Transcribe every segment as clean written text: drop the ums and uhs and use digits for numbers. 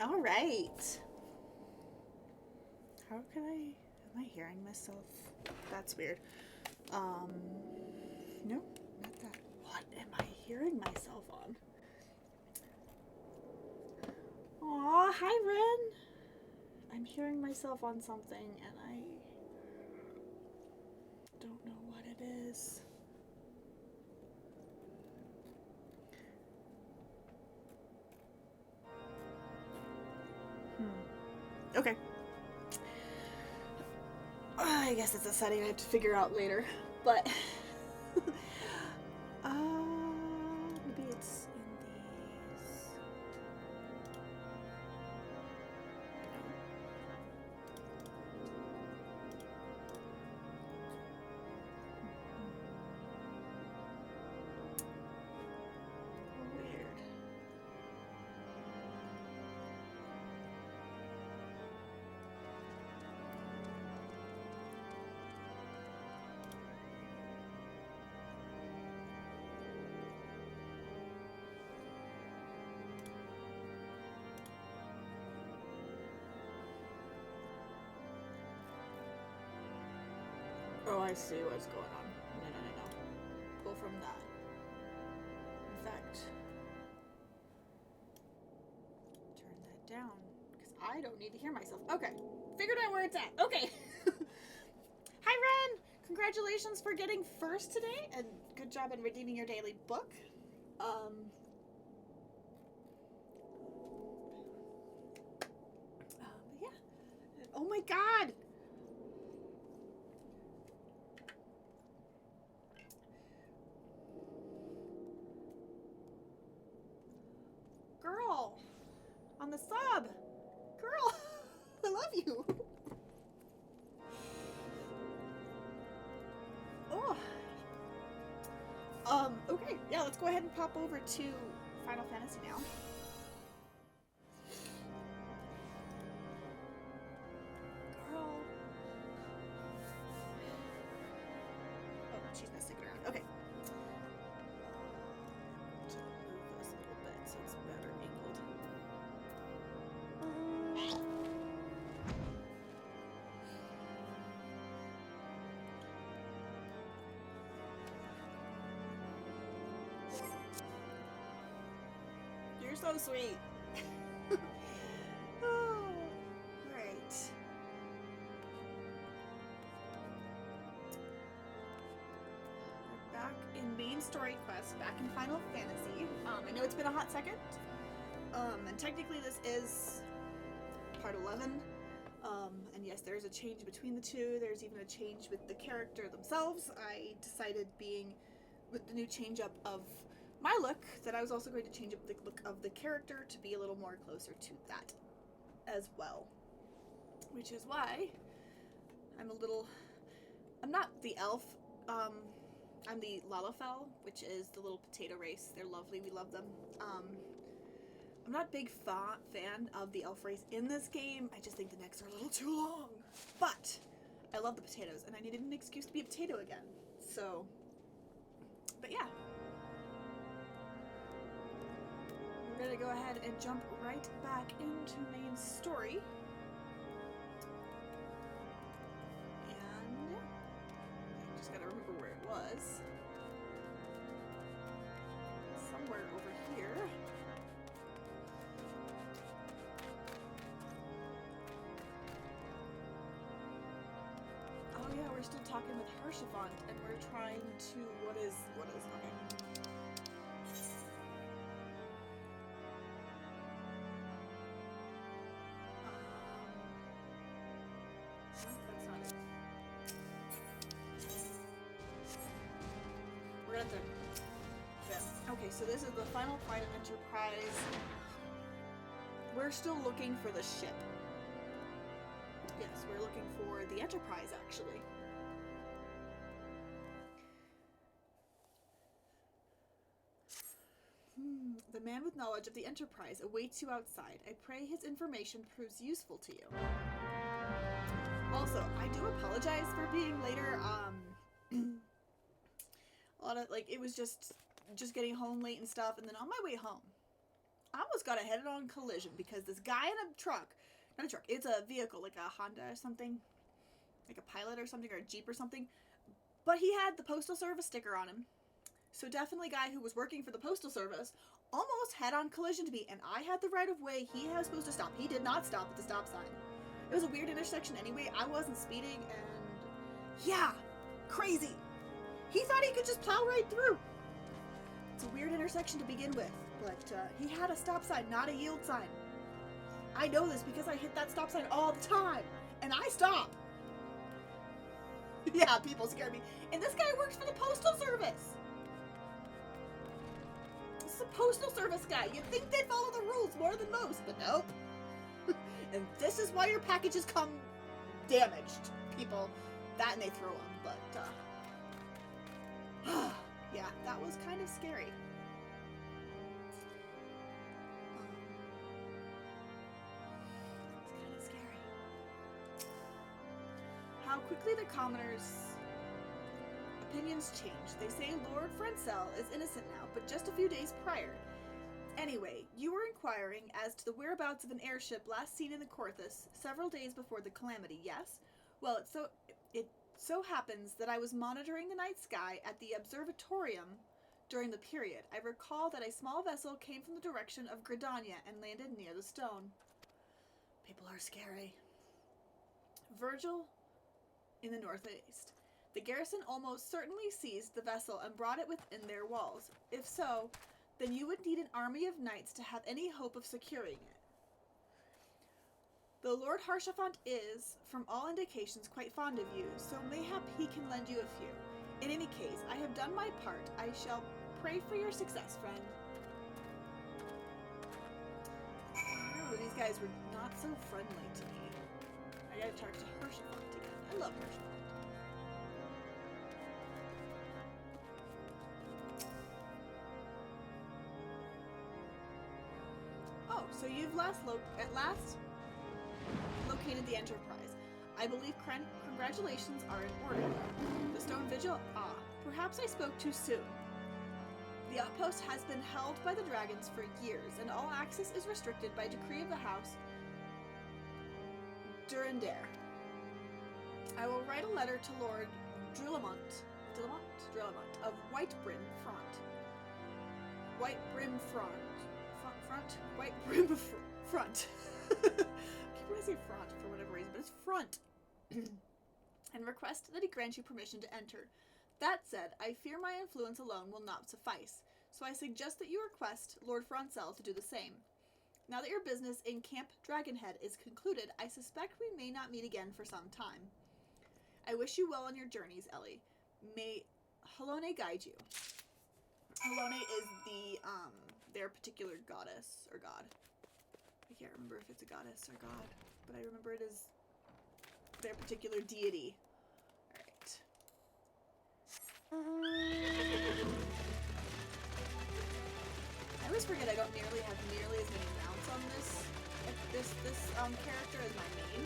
All right. How can I? Am I hearing myself? That's weird. Um, no, not that. What am I hearing myself on? Aw, hi Ren. I'm hearing myself on something and I don't know what it is. Okay. I guess it's a setting I have to figure out later. But maybe it's in these. Weird. Oh, I see what's going on. No. Pull from that. In fact, turn that down because I don't need to hear myself. Okay, figured out where it's at. Okay. Hi, Ren. Congratulations for getting first today, and good job in redeeming your daily book. Um. But yeah. Oh my God. Girl, on the sub. Girl, I love you. Oh. Okay, yeah, let's go ahead and pop over to Final Fantasy now. Girl. Oh, she's not sticking around. Okay. To move this a little bit so it's better angled. You're so sweet. Oh, great. We're back in main story quest, back in Final Fantasy. I know it's been a hot second. And technically this is part 11. And yes, there's a change between the two. There's even a change with the character themselves. I decided, being with the new change up of my look, that I was also going to change up the look of the character to be a little more closer to that as well. Which is why I'm not the elf. I'm the Lalafell, which is the little potato race. They're lovely. We love them. I'm not a big fan of the elf race in this game. I just think the necks are a little too long. But I love the potatoes, and I needed an excuse to be a potato again. So, but yeah. We're going to go ahead and jump right back into main story. And I just got to remember where it was. Somewhere over here. Oh yeah, we're still talking with Harshivant, and we're trying to, what is, okay. That's not it. We're gonna have to, yeah. Okay, so this is the final fight of Enterprise. We're still looking for the ship. Yes, we're looking for the Enterprise, actually. The man with knowledge of the Enterprise awaits you outside. I pray his information proves useful to you. Also, I do apologize for being later. A lot of, like, it was just getting home late and stuff, and then on my way home, I almost got a head-on collision because this guy in a truck, not a truck, it's a vehicle, like a Honda or something, like a Pilot or something, or a Jeep or something, but he had the Postal Service sticker on him. So definitely a guy who was working for the Postal Service almost head-on collision to me, and I had the right of way. He was supposed to stop. He did not stop at the stop sign. It was a weird intersection anyway. I wasn't speeding, and yeah, crazy. He thought he could just plow right through. It's a weird intersection to begin with, but he had a stop sign, not a yield sign. I know this because I hit that stop sign all the time, and I stop. Yeah, people scare me. And this guy works for the Postal Service. This is a Postal Service guy. You'd think they'd follow the rules more than most, but nope. And this is why your packages come damaged, people. That and they throw up, but yeah, that was kind of scary. It's kind of scary. How quickly the commoners' opinions change. They say Lord Francel is innocent now, but just a few days prior. Anyway, you were inquiring as to the whereabouts of an airship last seen in the Corthus several days before the calamity, yes? Well, it so happens that I was monitoring the night sky at the observatorium during the period. I recall that a small vessel came from the direction of Gridania and landed near the stone. People are scary. Virgil in the northeast. The garrison almost certainly seized the vessel and brought it within their walls. If so, then you would need an army of knights to have any hope of securing it. The Lord Harshaphant is, from all indications, quite fond of you, so mayhap he can lend you a few. In any case, I have done my part. I shall pray for your success, friend. Oh, these guys were not so friendly to me. I gotta talk to Harshaphant again. I love Harshaphant. Oh, so you've at last located the Enterprise. I believe congratulations are in order. The Stone Vigil? Ah, perhaps I spoke too soon. The outpost has been held by the dragons for years, and all access is restricted by decree of the House Durandare. I will write a letter to Lord Drulamont of White Brim Front. White Brim Front. White Brim Front. People say front for whatever reason, but it's front. And request that he grant you permission to enter. That said, I fear my influence alone will not suffice, so I suggest that you request Lord Francel to do the same. Now that your business in Camp Dragonhead is concluded, I suspect we may not meet again for some time. I wish you well on your journeys, Ellie. May Halone guide you. Halone is their particular goddess or god. I can't remember if it's a goddess or god, but I remember it is their particular deity. Alright. I always forget I don't have nearly as many mounts on this character as my main.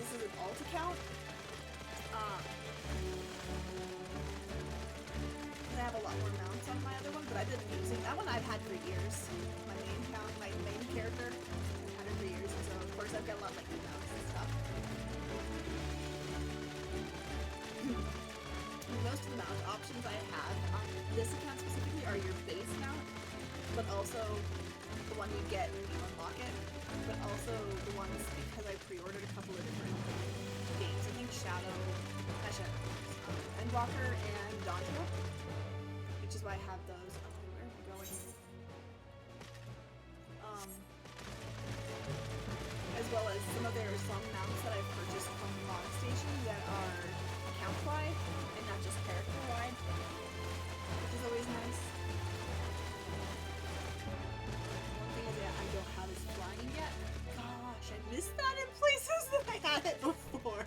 This is an alt account. I have a lot more mounts on my other one, but I've been using that one I've had for years. My main character, I've had it for years, and so of course I've got a lot like new mounts and stuff. Most of the mount options I have on this account specifically are your base mount, but also the one you get when you unlock it, but also the ones because I pre-ordered a couple of different games. I think Endwalker and Daunter, which is why I have those. Oh, where am I going? As well as some mounts that I've purchased from Mod Station that are account-wide and not just character-wide, which is always nice. One thing is that I don't have is flying yet. Gosh, I missed that in places that I had it before.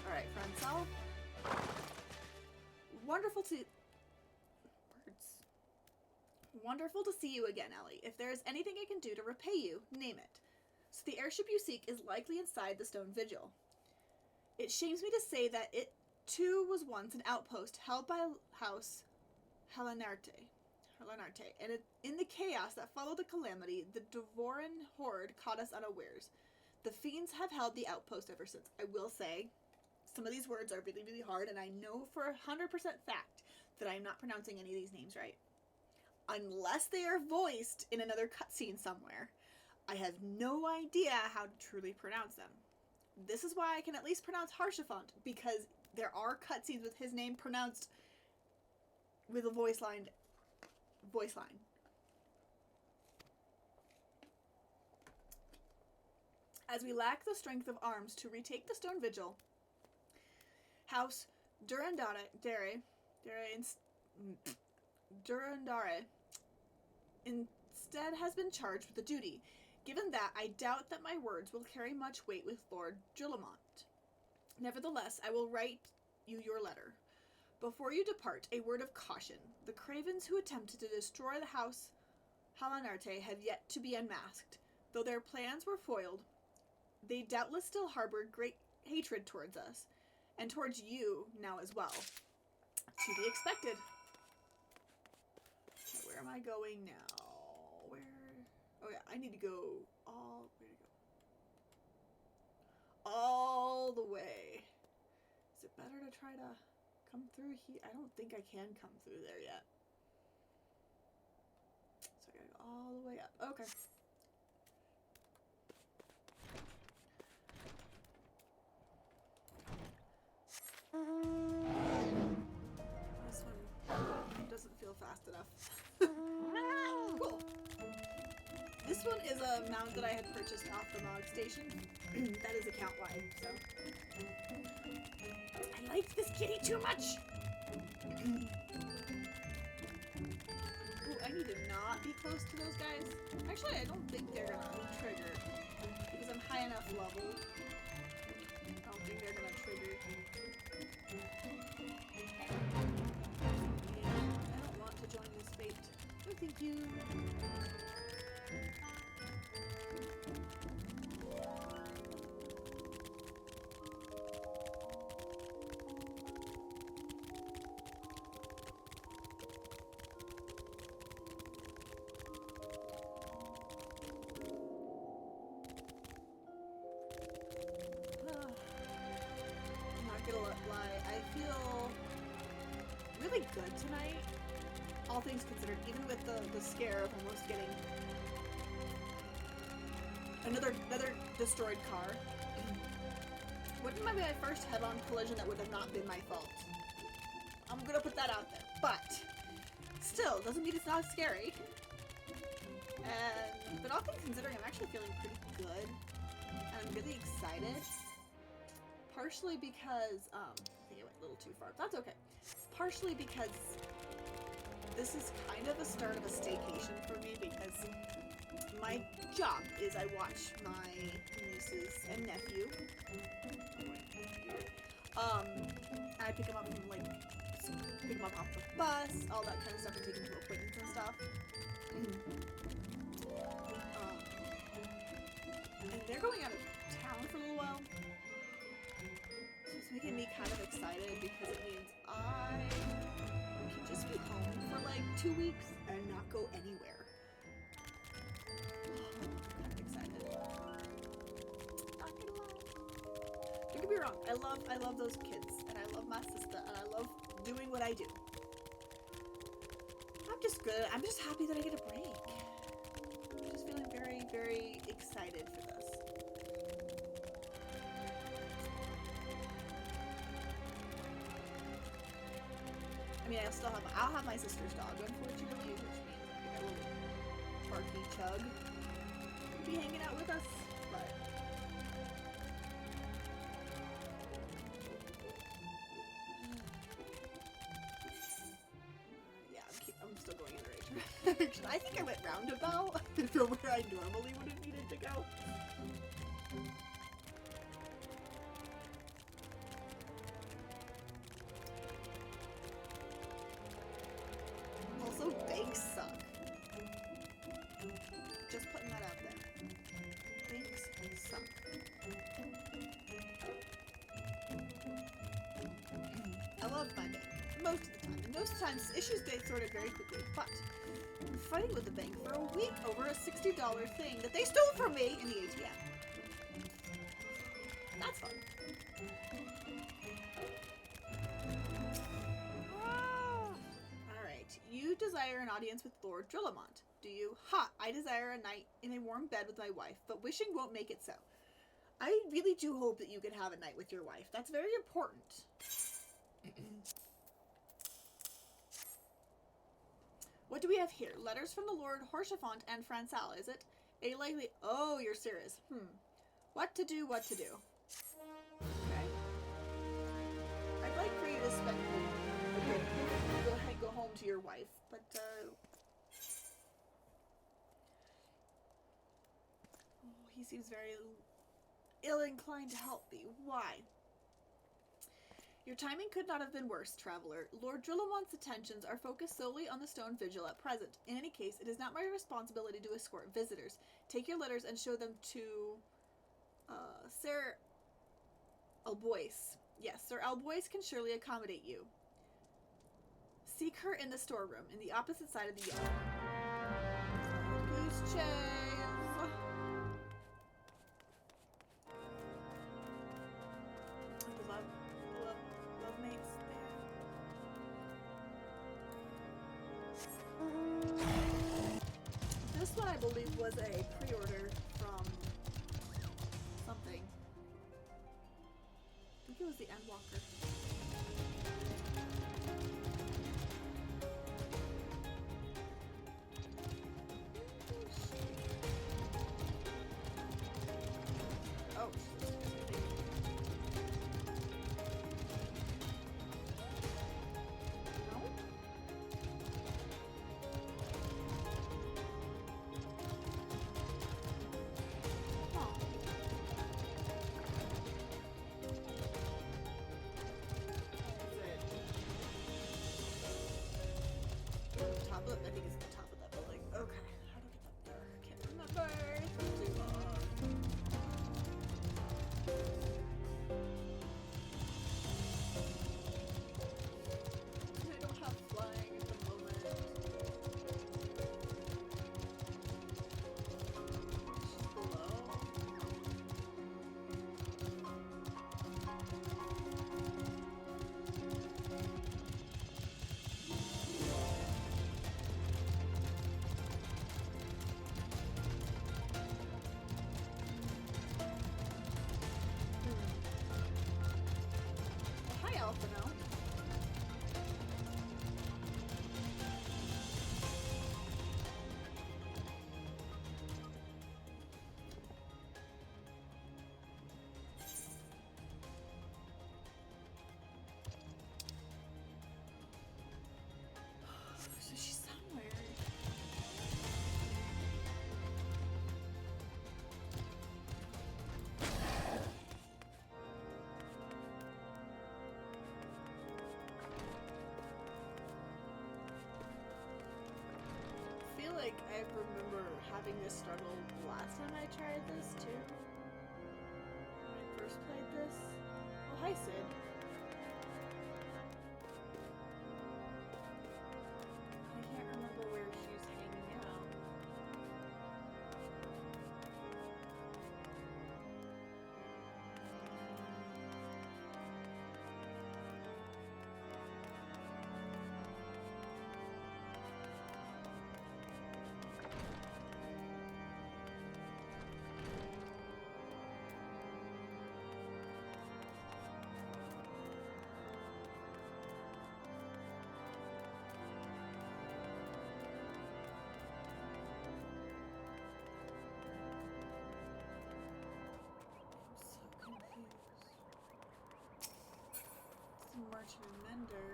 Alright, Francel. Wonderful to see you again, Ellie. If there is anything I can do to repay you, name it. So the airship you seek is likely inside the Stone Vigil. It shames me to say that it, too, was once an outpost held by House Helenarte. Lanarte, and in the chaos that followed the calamity, the Devoran horde caught us unawares. The fiends have held the outpost ever since. I will say, some of these words are really, really hard, and I know for 100% fact that I'm not pronouncing any of these names right. Unless they are voiced in another cutscene somewhere, I have no idea how to truly pronounce them. This is why I can at least pronounce Harshafont, because there are cutscenes with his name pronounced with a voice line. As we lack the strength of arms to retake the stone vigil, House Durandare instead has been charged with the duty. Given that, I doubt that my words will carry much weight with Lord Drillamont. Nevertheless, I will write you your letter. Before you depart, a word of caution. The cravens who attempted to destroy the house Halanarte have yet to be unmasked. Though their plans were foiled, they doubtless still harbor great hatred towards us, and towards you now as well. To be expected. Okay, where am I going now? Where? Oh yeah, I need to go all... Where to go? All the way. Is it better to try to come through here? I don't think I can come through there yet. So I gotta go all the way up. Okay. This one doesn't feel fast enough. Cool. This one is a mount that I had purchased off the mod station. That is account-wide, so... I liked this kitty too much! Ooh, I need to not be close to those guys. Actually, I don't think they're gonna trigger. Because I'm high enough level. I don't think they're gonna trigger. Yeah, I don't want to join this fate. No, thank you. Really good tonight, all things considered, even with the scare of almost getting another destroyed car. Wouldn't be my first head-on collision that would have not been my fault. I'm gonna put that out there, but still, doesn't mean it's not scary. But all things considering, I'm actually feeling pretty good. I'm really excited. Partially because, I think I went a little too far, but that's okay. Partially because this is kind of the start of a staycation for me, because my job is I watch my nieces and nephew. I pick them up from, like, pick them up off the bus, all that kind of stuff, and take them to appointments and stuff. And they're going out of town for a little while. It's making me kind of excited because it means I can just be home for like 2 weeks and not go anywhere. I'm kind of excited. Not gonna lie. Don't get me wrong, I love those kids, and I love my sister, and I love doing what I do. I'm just good. I'm just happy that I get a break. I'm just feeling very, very excited for this. I mean, I'll have my sister's dog, unfortunately, which means like a little barky chug will be hanging out with us, but yeah, I'm still going in the right direction. I think I went roundabout from where I normally would have needed to go. Also, banks suck. Just putting that out there. Banks suck. I love my bank. Most of the time. And most of the Sometimes issues get sorted very quickly, but I've been fighting with the bank for a week over a $60 thing that they stole from me in the ATM. That's fun. Alright, you desire an audience with Lord Drillamont. Do you? Ha! I desire a night in a warm bed with my wife, but wishing won't make it so. I really do hope that you could have a night with your wife. That's very important. What do we have here? Letters from the Lord Horchefant and Francel, is it? A likely... Oh, you're serious. What to do, what to do. Okay. I'd like for you to spend... Okay, go ahead, go home to your wife, but, Oh, he seems very ill-inclined to help me. Why? Your timing could not have been worse, traveler. Lord Drillamont's attentions are focused solely on the stone vigil at present. In any case, it is not my responsibility to escort visitors. Take your letters and show them to Sir Albois. Yes, Sir Albois can surely accommodate you. Seek her in the storeroom, in the opposite side of the yard. Goose chase. Love mates there. This one I believe was a pre-order from something. I think it was the Endwalker. Oh, I think it's the top of that building. Okay, how do I get up there? Can't remember. It's been too long. I don't have flying at the moment. She's below. So she's somewhere. I feel like I remember having this struggle last time I tried this too. When I first played this. Oh, hi Sid. I can't remember where she's hanging out. Merchant and Mender.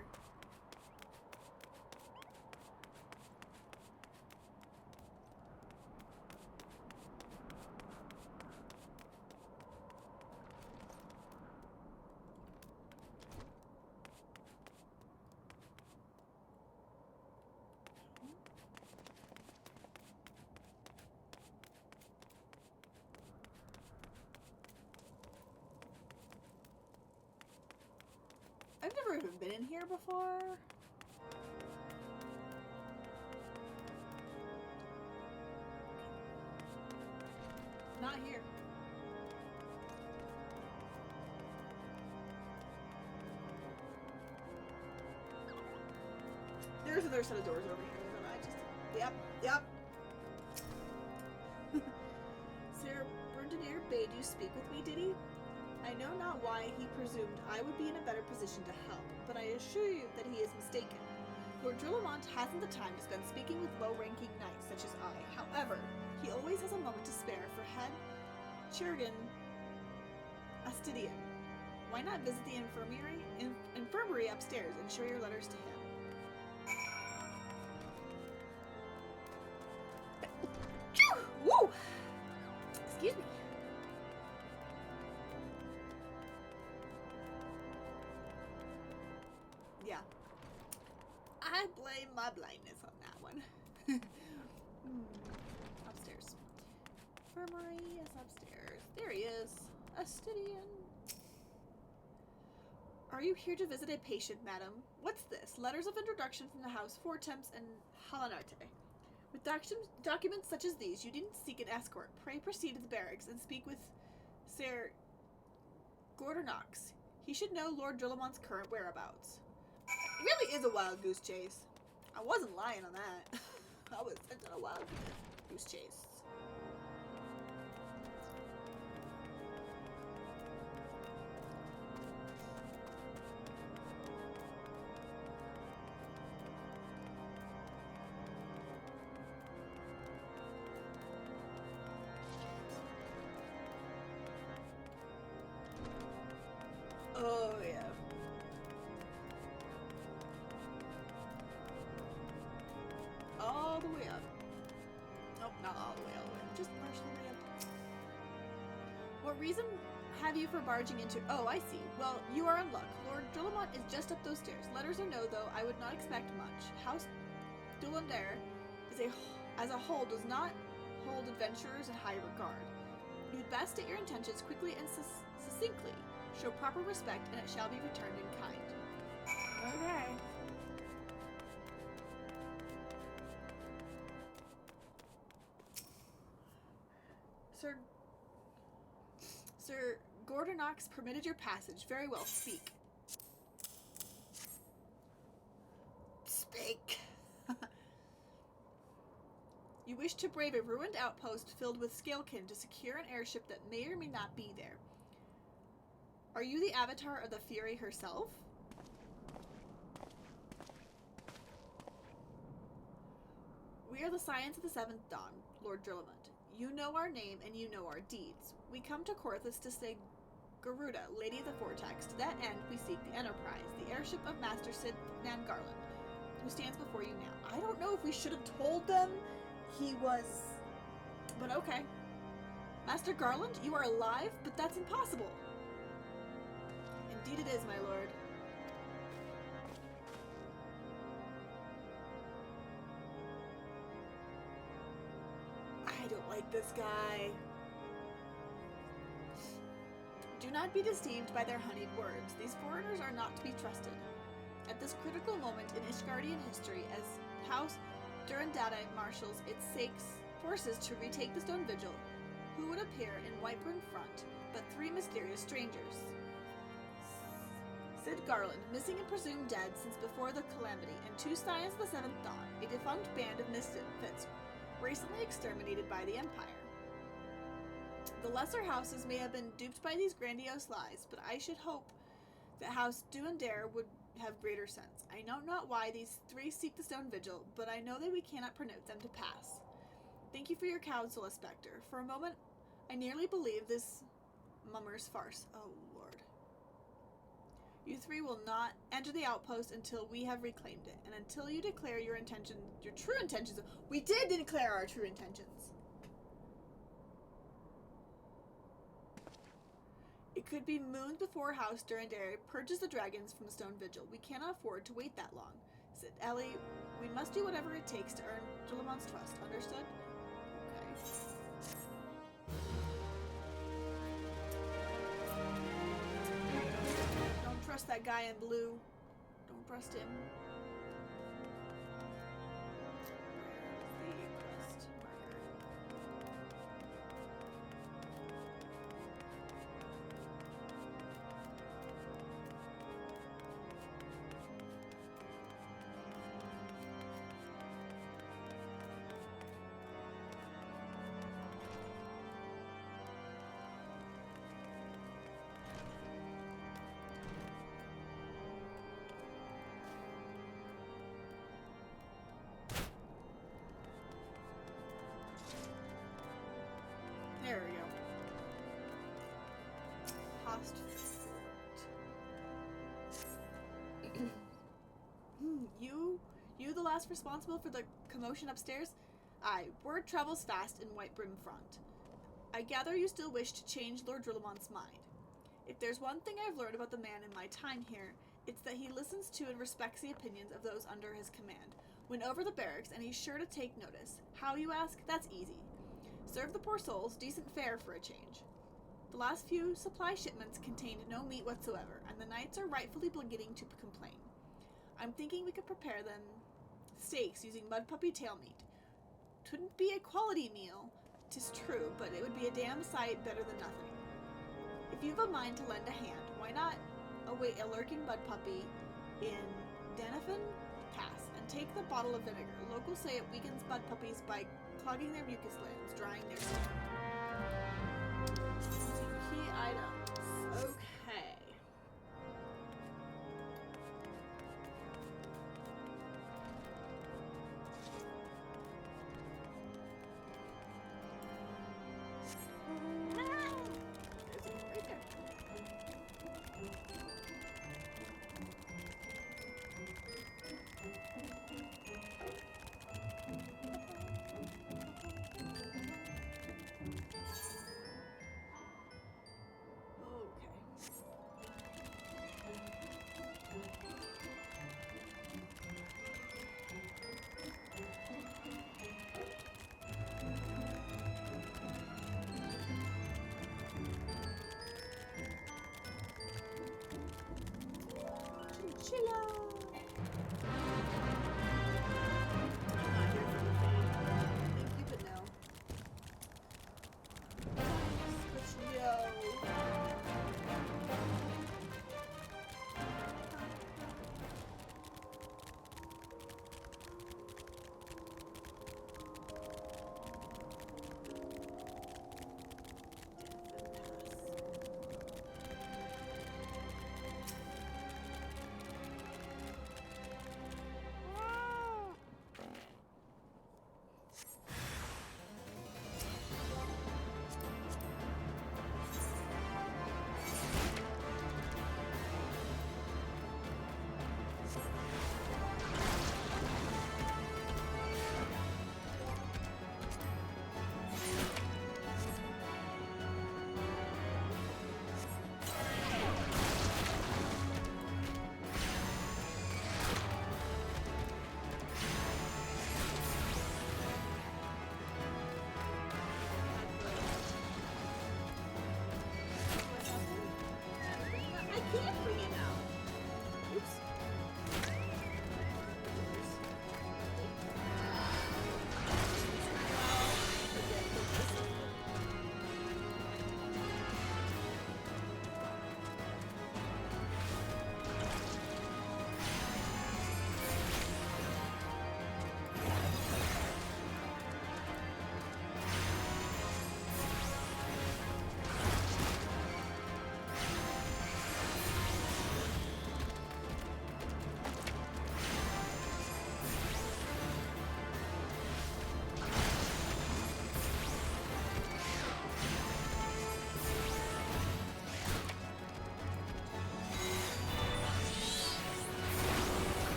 I've never even been in here before. not here. There's another set of doors over here. Yep. Sir Bernardinier bade you speak with me, did he? I know not why he presumed I would be in a better position to help, but I assure you that he is mistaken. Lord Drillamont hasn't the time to spend speaking with low-ranking knights such as I. However, he always has a moment to spare for head Chirurgeon Astidian. Why not visit the infirmary upstairs and show your letters to him? Woo! Excuse me. Yeah. I blame my blindness on that one. Upstairs. Infirmary is upstairs. There he is. Astidian. Are you here to visit a patient, madam? What's this? Letters of introduction from the house Fortemps and Halanarte. With documents such as these, you didn't seek an escort. Pray proceed to the barracks and speak with Sir Gordonox. He should know Lord Drillamont's current whereabouts. It really is a wild goose chase. I wasn't lying on that. I was sent on a wild goose chase. Oh, yeah. All the way up. Nope, not all the way, just partially up. What reason have you for barging into... Oh, I see. Well, you are in luck. Lord Drillamont is just up those stairs. Let her know, though, I would not expect much. House Dulander as a whole does not hold adventurers in high regard. You'd best state your intentions quickly and succinctly. Show proper respect, and it shall be returned in kind. Okay. Sir Gordonox permitted your passage. Very well, speak. Speak. You wish to brave a ruined outpost filled with scalekin to secure an airship that may or may not be there. Are you the avatar of the Fury herself? We are the Scions of the Seventh Dawn, Lord Drillamont. You know our name and you know our deeds. We come to Corthus to say Garuda, Lady of the Vortex. To that end, we seek the Enterprise, the airship of Master Sid Nan Garland, who stands before you now. I don't know if we should have told them he was... But okay. Master Garland, you are alive, but that's impossible. Indeed it is, my lord. I don't like this guy. Do not be deceived by their honeyed words. These foreigners are not to be trusted. At this critical moment in Ishgardian history, as House Durandata marshals its forces to retake the Stone Vigil, who would appear in Whiteburn front but 3 mysterious strangers? Sid Garland, missing and presumed dead since before the calamity, and 2 Scions of the Seventh Dawn, a defunct band of misfits, recently exterminated by the Empire. The lesser houses may have been duped by these grandiose lies, but I should hope that House Duandere would have greater sense. I know not why these 3 seek the Stone Vigil, but I know that we cannot permit them to pass. Thank you for your counsel, Inspector. For a moment, I nearly believed this mummer's farce. Oh, Lord. You 3 will not enter the outpost until we have reclaimed it, and until you declare your true intentions. We did declare our true intentions. It could be moons before House Durandere purges the dragons from the Stone Vigil. We cannot afford to wait that long. Said Ellie, we must do whatever it takes to earn Dulamont's trust. Understood? Okay. Don't trust that guy in blue. Don't trust him. Where's the quest marker? There we go. Host. You the last responsible for the commotion upstairs? Aye, word travels fast in White Brim Front. I gather you still wish to change Lord Rillamont's mind. If there's one thing I've learned about the man in my time here, it's that he listens to and respects the opinions of those under his command. Win over the barracks, and he's sure to take notice. How, you ask? That's easy. Serve the poor souls decent fare for a change. The last few supply shipments contained no meat whatsoever, and the knights are rightfully beginning to complain. I'm thinking we could prepare them steaks using mud puppy tail meat. 'Twouldn't be a quality meal, 'tis true, but it would be a damn sight better than nothing. If you've a mind to lend a hand, why not await a lurking mud puppy in Danafin Pass and take the bottle of vinegar. Locals say it weakens mud puppies by clogging their mucus glands, drying their skin. Key items. Okay. Right there. Okay.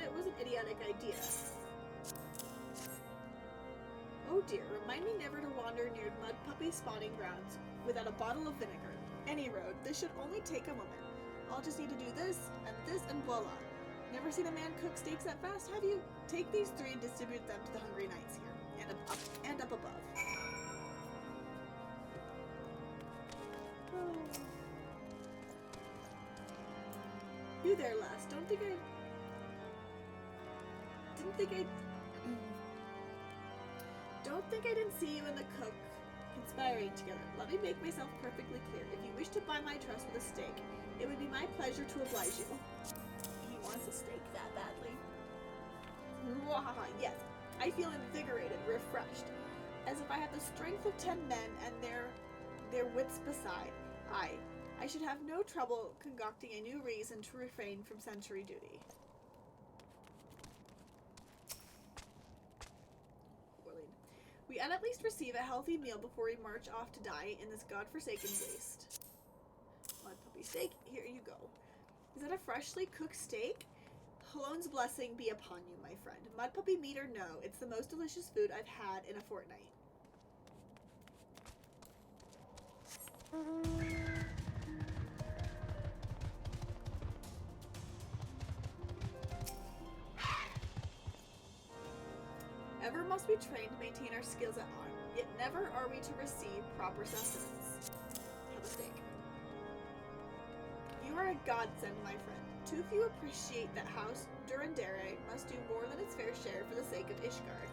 it was an idiotic idea. Oh dear, remind me never to wander near mud puppy spawning grounds without a bottle of vinegar. Any road, this should only take a moment. I'll just need to do this, and voila. Never seen a man cook steaks that fast, have you? Take these 3 and distribute them to the hungry knights here, and up above. Oh. You there, lass. Don't think I didn't see you and the cook conspiring together. Let me make myself perfectly clear. If you wish to buy my trust with a steak, it would be my pleasure to oblige you. He wants a steak that badly. Mwahaha, yes. I feel invigorated, refreshed, as if I had the strength of 10 men and their wits beside. I should have no trouble concocting a new reason to refrain from sentry duty. We at least receive a healthy meal before we march off to die in this godforsaken waste. Mud puppy steak, here you go. Is that a freshly cooked steak? Halone's blessing be upon you, my friend. Mud puppy meat or no, it's the most delicious food I've had in a fortnight. Ever must we train to maintain our skills at arm, yet never are we to receive proper sustenance. Have a steak. You are a godsend, my friend. Too few appreciate that House Durandere must do more than its fair share for the sake of Ishgard.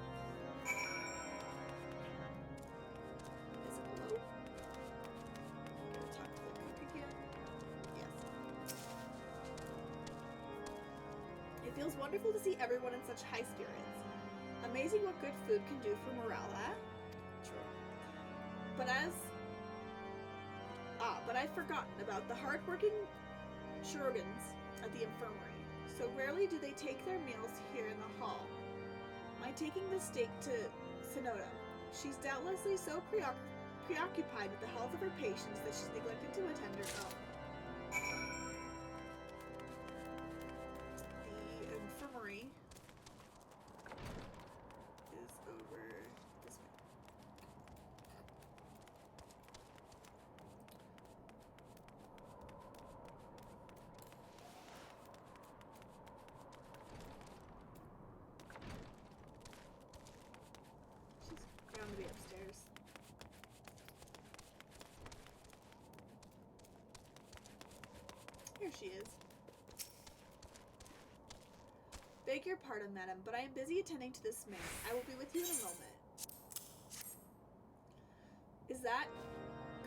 Is it below? Gotta talk to the cook again. Yes. It feels wonderful to see everyone in such high spirits. Amazing what good food can do for morale, eh? True. But I've forgotten about the hard-working Shurogans at the infirmary. So rarely do they take their meals here in the hall. My taking the steak to Sonoda. She's doubtlessly so preoccupied with the health of her patients that she's neglected to attend her own. The infirmary is over this way. She's going to be upstairs. Here she is. Beg your pardon, madam, but I am busy attending to this man. I will be with you in a moment. Is that?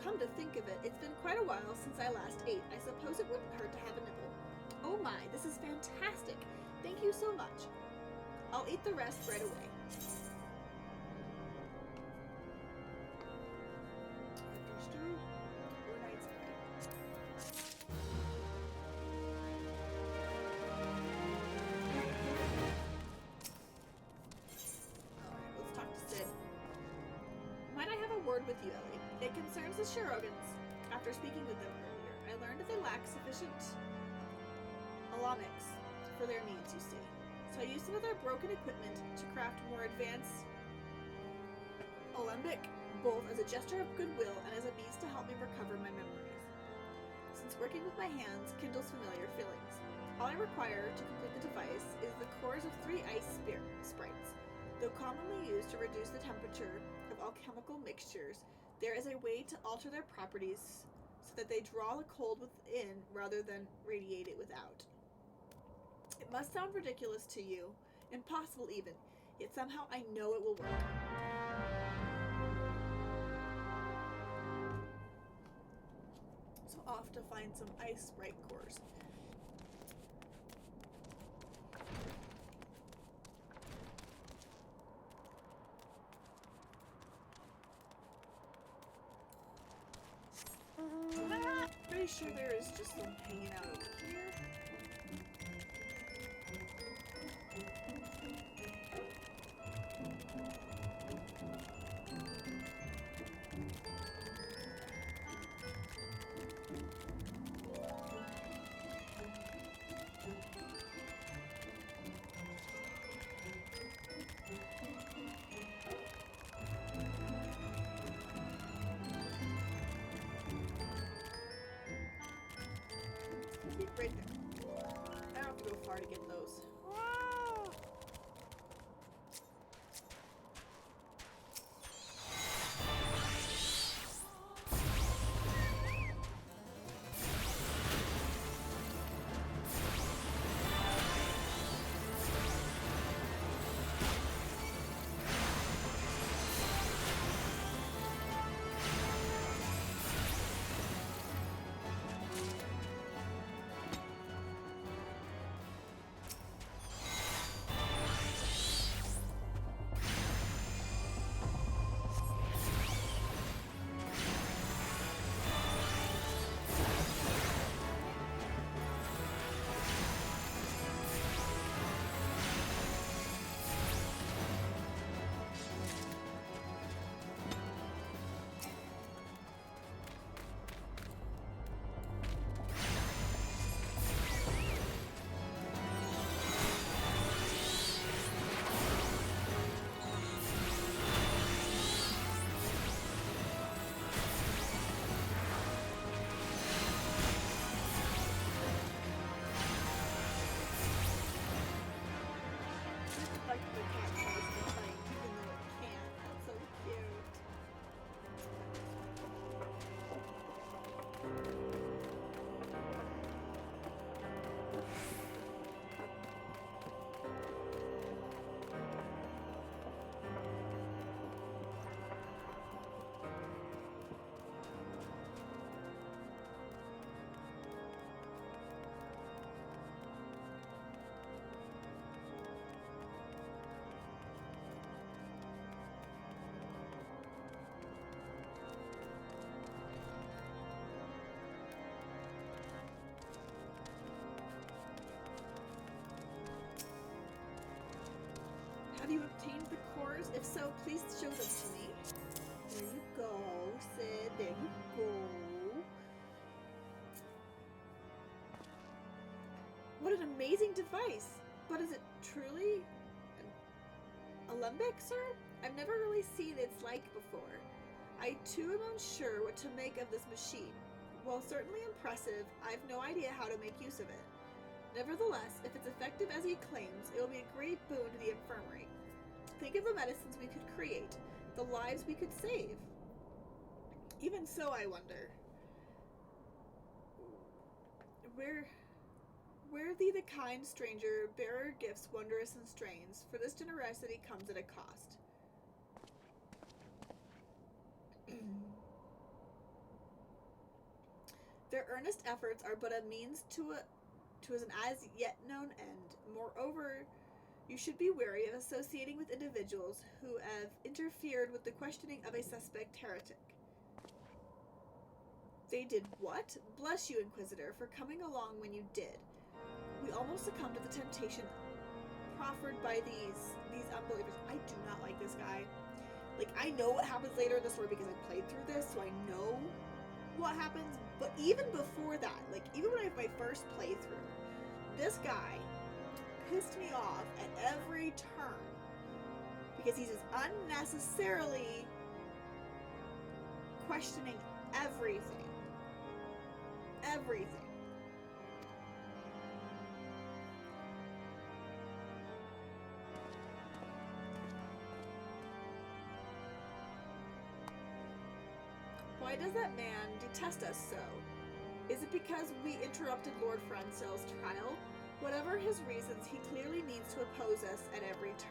Come to think of it, it's been quite a while since I last ate. I suppose it wouldn't hurt to have a nibble. Oh my, this is fantastic. Thank you so much. I'll eat the rest right away. With you, Ellie. It concerns the Shurogans. After speaking with them earlier, I learned that they lack sufficient alamics for their needs, you see. So I used some of their broken equipment to craft more advanced alembic, both as a gesture of goodwill and as a means to help me recover my memories. Since working with my hands kindles familiar feelings, all I require to complete the device is the cores of 3 ice sprites. Though commonly used to reduce the temperature of alchemical mixtures, there is a way to alter their properties so that they draw the cold within rather than radiate it without. It must sound ridiculous to you, impossible even, yet somehow I know it will work. So off to find some ice sprite cores. Pretty sure there is just some hanging out over here. right there. I don't have to go far to get those. Like the cat tries to fight even though it can't. That's so cute. Have you obtained the cores? If so, please show them to me. There you go, Sid. There you go. What an amazing device! But is it truly an alembic, sir? I've never really seen its like before. I too am unsure what to make of this machine. While certainly impressive, I've no idea how to make use of it. Nevertheless, if it's effective as he claims, it will be a great boon to the infirmary. Think of the medicines we could create, the lives we could save. Even so, I wonder. Where thee the kind stranger, bearer gifts wondrous and strange, for this generosity comes at a cost. Their earnest efforts are but a means to an as yet known end. Moreover, you should be wary of associating with individuals who have interfered with the questioning of a suspect heretic. They did what? Bless you, Inquisitor, for coming along when you did. We almost succumbed to the temptation proffered by these unbelievers. I do not like this guy. Like, I know what happens later in the story because I played through this, so I know what happens. But even before that, like, even when I have my first playthrough, this guy pissed me off at every turn because he's just unnecessarily questioning everything. Everything. Why does that man detest us so? Is it because we interrupted Lord Francel's trial? Whatever his reasons, he clearly means to oppose us at every turn.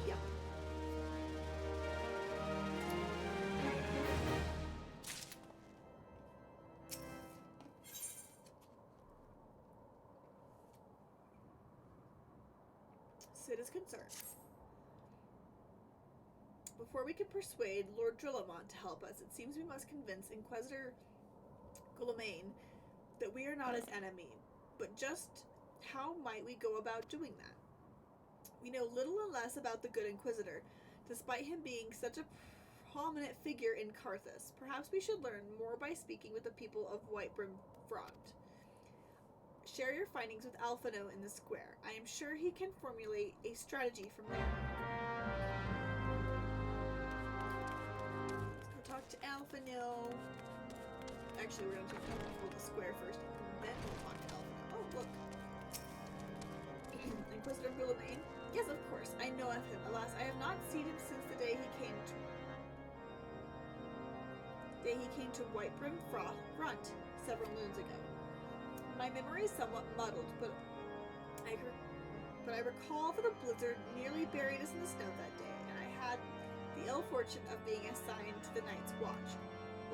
Yep. Sid is concerned. Before we can persuade Lord Drillamont to help us, it seems we must convince Inquisitor Guillaume that we are not his enemy. But just how might we go about doing that? We know little and less about the good Inquisitor, despite him being such a prominent figure in Carthus. Perhaps we should learn more by speaking with the people of Whitebrim Front. Share your findings with Alphino in the square. I am sure he can formulate a strategy from there. Let's go talk to Alphino. Actually, we're going to control the square first, and then we'll talk to Elvina. Oh, look. Inquisitor Guillaume? Yes, of course. I know of him. Alas, I have not seen him since the day he came to Whitebrim Front several moons ago. My memory is somewhat muddled, but I recall that a blizzard nearly buried us in the snow that day, and I had the ill fortune of being assigned to the night's watch.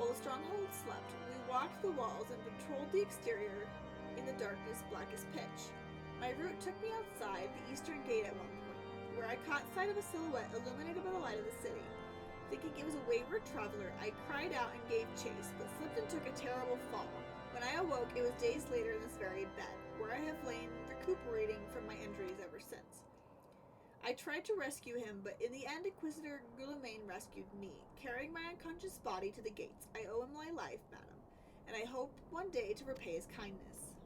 While the stronghold slept, we walked the walls and patrolled the exterior in the darkness black as pitch. My route took me outside the eastern gate at one point, where I caught sight of a silhouette illuminated by the light of the city. Thinking it was a wayward traveler, I cried out and gave chase, but slipped and took a terrible fall. When I awoke, it was days later in this very bed, where I have lain recuperating from my injuries ever since. I tried to rescue him, but in the end, Inquisitor Guillaume rescued me, carrying my unconscious body to the gates. I owe him my life, madam, and I hope one day to repay his kindness.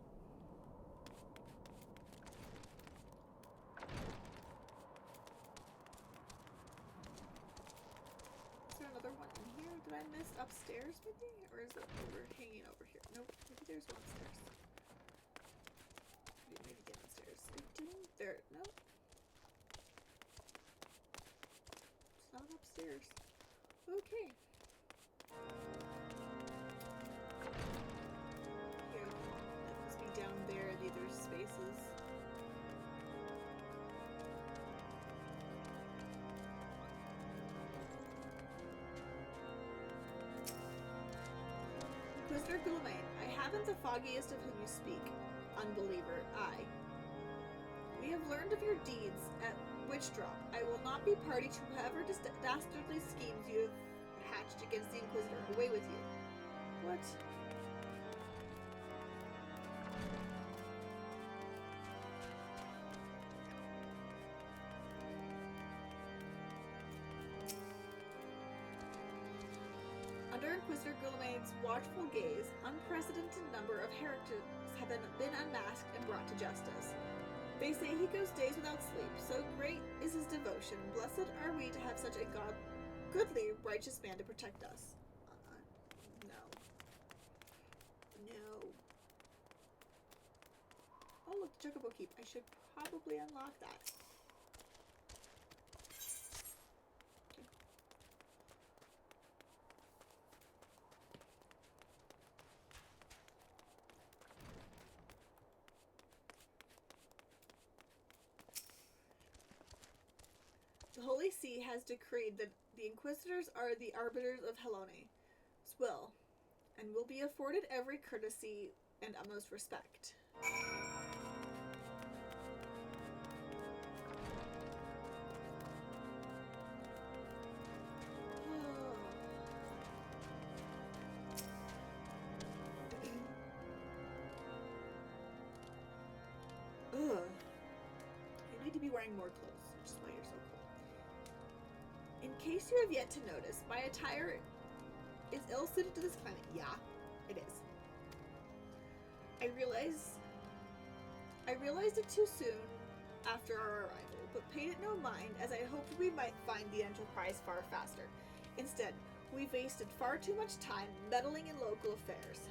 Another one in here? Did I miss upstairs maybe? Or is it hanging over here? Nope, maybe there's one upstairs. Maybe downstairs. There, no. It's not upstairs. Okay. Here, that must be down there in either spaces. Inquisitor Guillaume, I haven't the foggiest of whom you speak. Unbeliever, I. We have learned of your deeds at Witchdrop. I will not be party to whoever dastardly schemes you have hatched against the Inquisitor. Away with you. What? Under Inquisitor Guillaume's watchful gaze, unprecedented number of heretics have been unmasked and brought to justice. They say he goes days without sleep, so great is his devotion. Blessed are we to have such a goodly, righteous man to protect us. No. No. Oh, look, the Chocobo Keep. I should probably unlock that. The Holy See has decreed that the Inquisitors are the arbiters of Helone's will, and will be afforded every courtesy and utmost respect. Ugh. You need to be wearing more clothes, which is why you're so cool. In case you have yet to notice, my attire is ill-suited to this climate. Yeah, it is. I realized it too soon after our arrival, but paid it no mind, as I hoped we might find the Enterprise far faster. Instead, we wasted far too much time meddling in local affairs.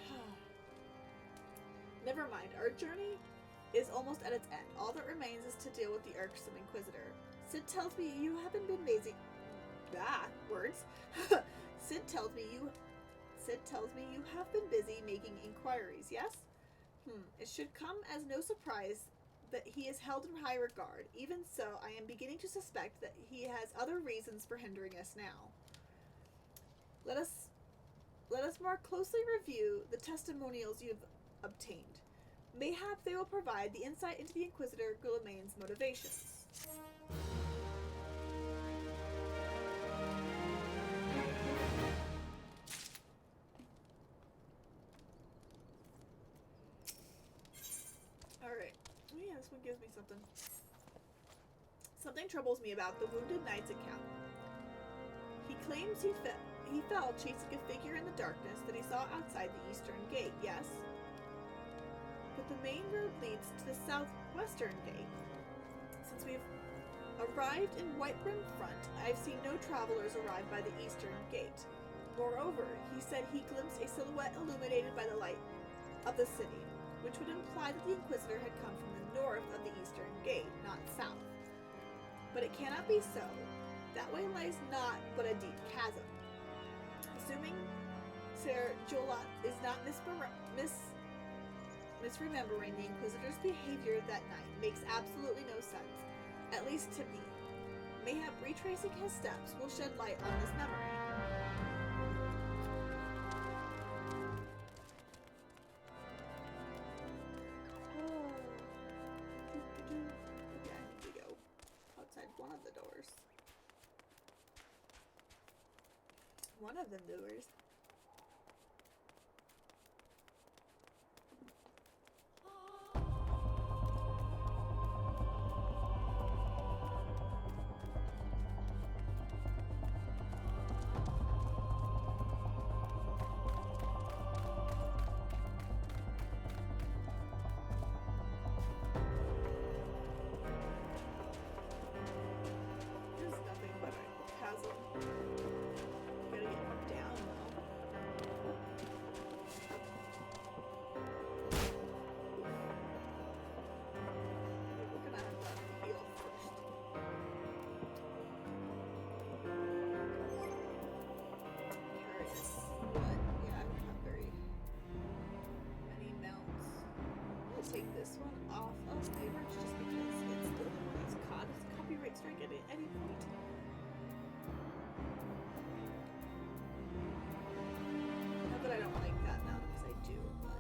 Never mind, our journey is almost at its end. All that remains is to deal with the irksome Inquisitor. Sid tells me you haven't been busy. Words. Sid tells me you have been busy making inquiries, yes? It should come as no surprise that he is held in high regard. Even so, I am beginning to suspect that he has other reasons for hindering us now. Let us more closely review the testimonials you've obtained. Mayhap they will provide the insight into the Inquisitor Guillaume's motivations. Alright. Oh yeah, this one gives me something. Something troubles me about the Wounded Knight's account. He claims he fell chasing a figure in the darkness that he saw outside the eastern gate, yes? But the main road leads to the southwestern gate. Since we've arrived in Whitebrim Front, I've seen no travelers arrive by the eastern gate. Moreover, he said he glimpsed a silhouette illuminated by the light of the city, which would imply that the Inquisitor had come from the north of the eastern gate, not south. But it cannot be so. That way lies naught but a deep chasm. Assuming Sir Jolat is not misremembering the Inquisitor's behavior that night makes absolutely no sense, at least to me. Mayhap retracing his steps will shed light on this memory. Okay, I need to go outside one of the doors. One of them doors. Take this one off of favorites just because it's the it's copyright strike at any point. Not that I don't like that now, because I do, but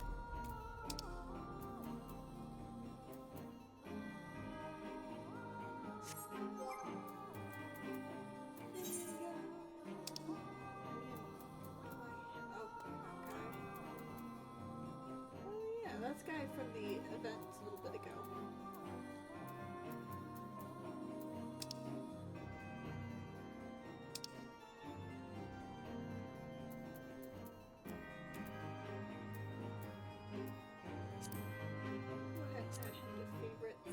this guy from the event a little bit ago. Go ahead and add him to favorites.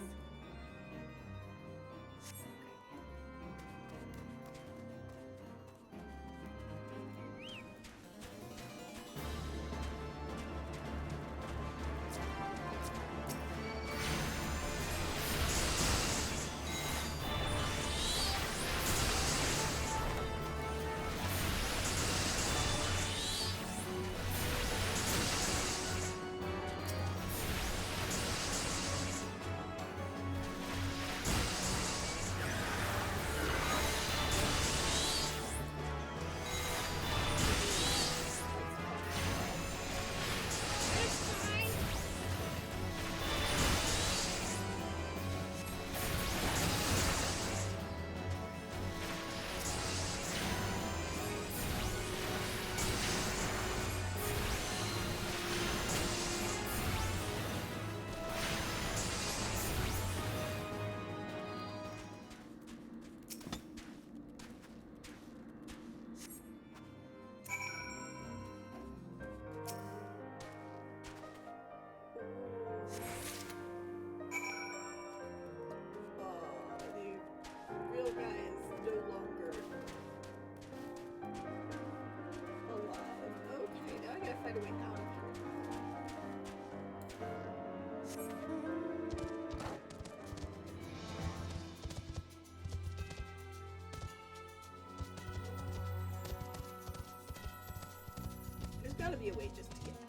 Gotta be a way just to get out.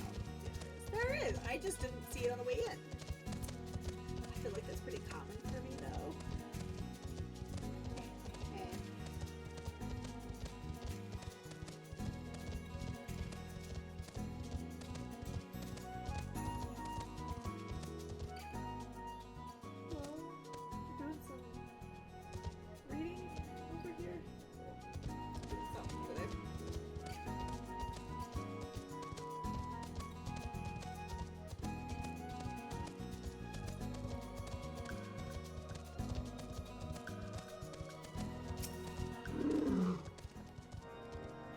There is. I just didn't see it on the way in. I feel like that's pretty common for me, though.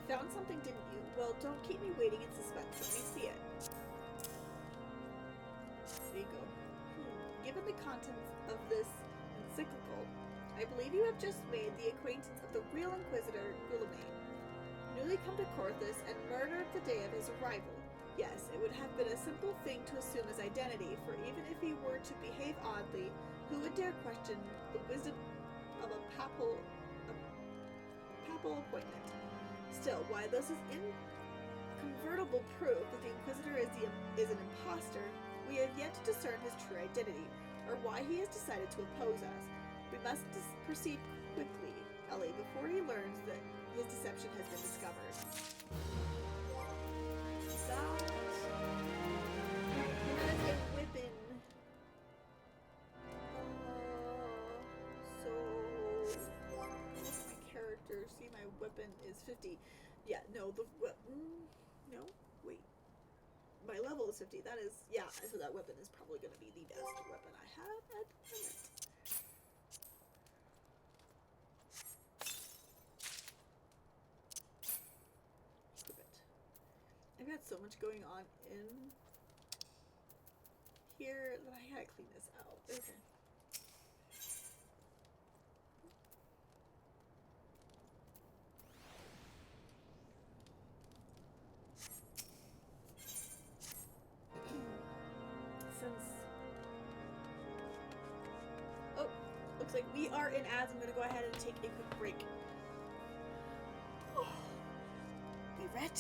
Found something, didn't you? Well, don't keep me waiting in suspense. Let me see it. There you go. Given the contents of this encyclical, I believe you have just made the acquaintance of the real Inquisitor, Guilliman. newly come to Corthus and murdered the day of his arrival. Yes, it would have been a simple thing to assume his identity, for even if he were to behave oddly, who would dare question the wisdom of a papal appointment? Still, why this is incontrovertible proof that the Inquisitor is an impostor, we have yet to discern his true identity, or why he has decided to oppose us. We must proceed quickly, Ellie, before he learns that his deception has been discovered. That is a whipping. So my character, see, my weapon is 50. Yeah, no, no, wait. My level is 50. That is, yeah, so that weapon is probably going to be the best weapon I have at the moment. Equip it. I've got so much going on in here that I gotta clean this out. Okay. Looks like we are in ads. I'm gonna go ahead and take a quick break. Be right back.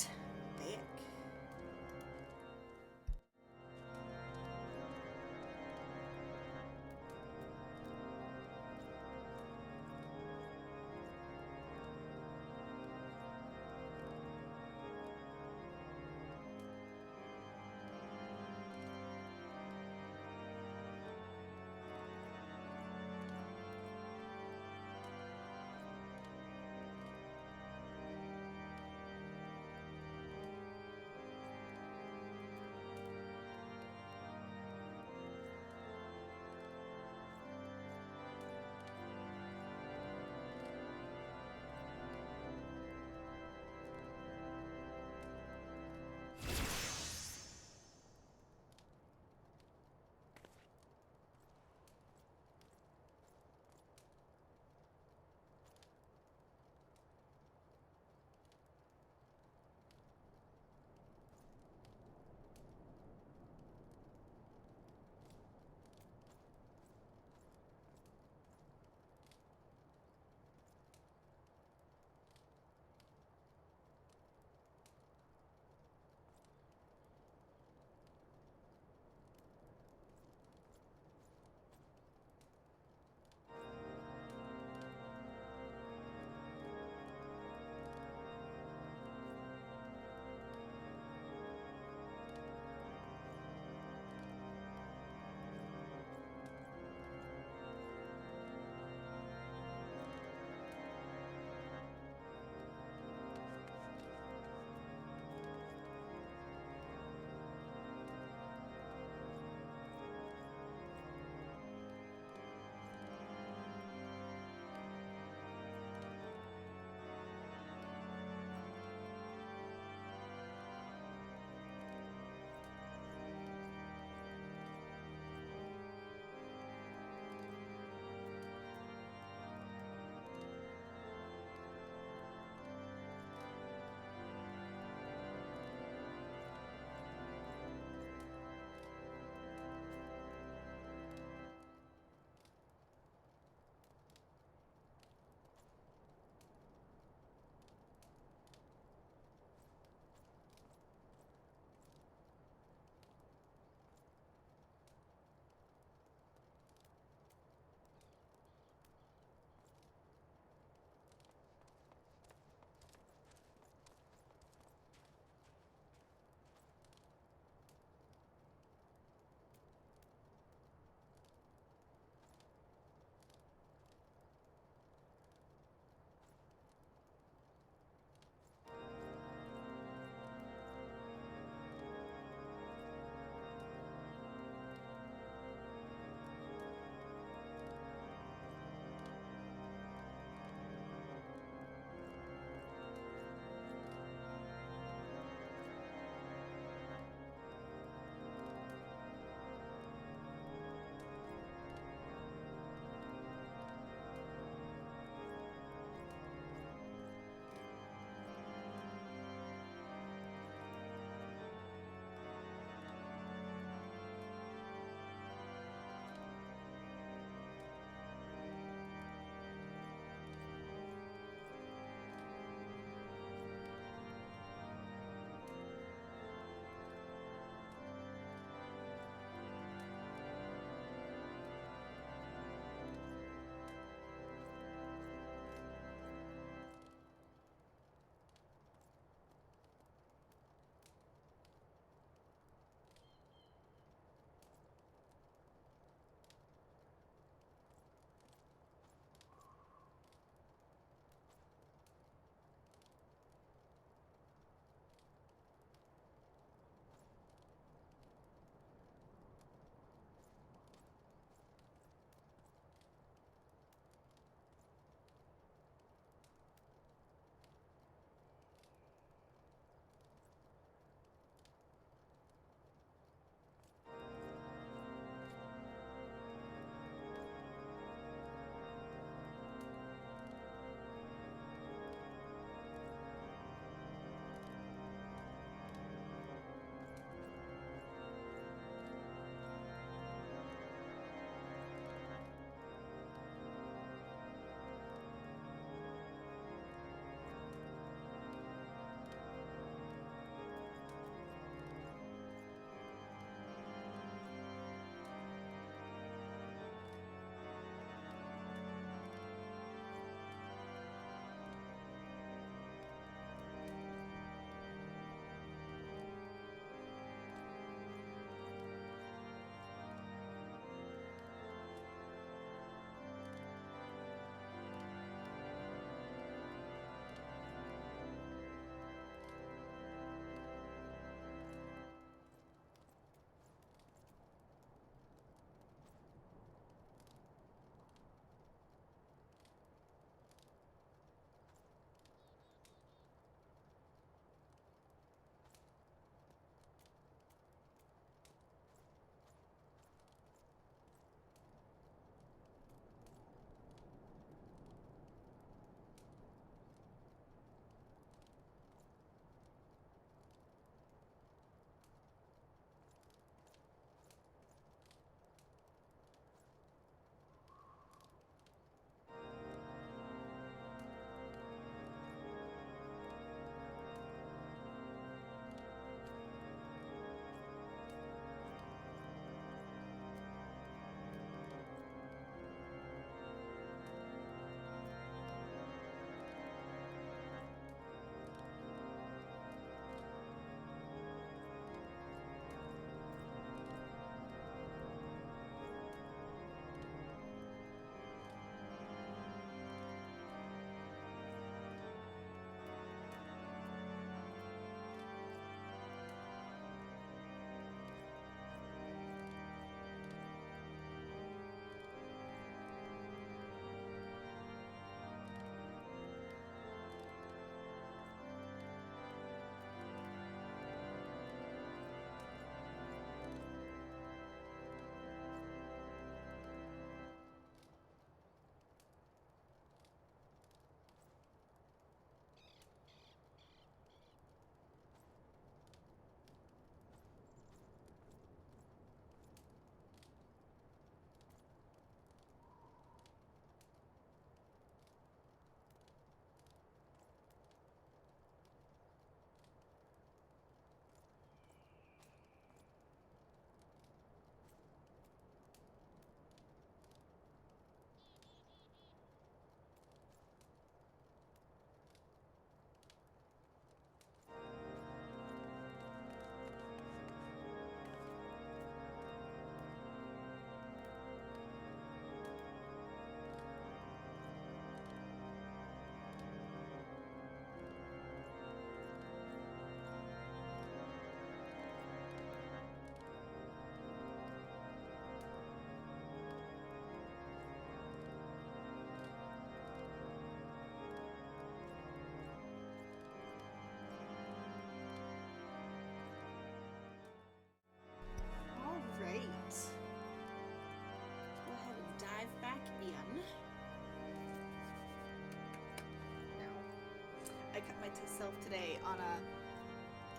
I cut myself today on a...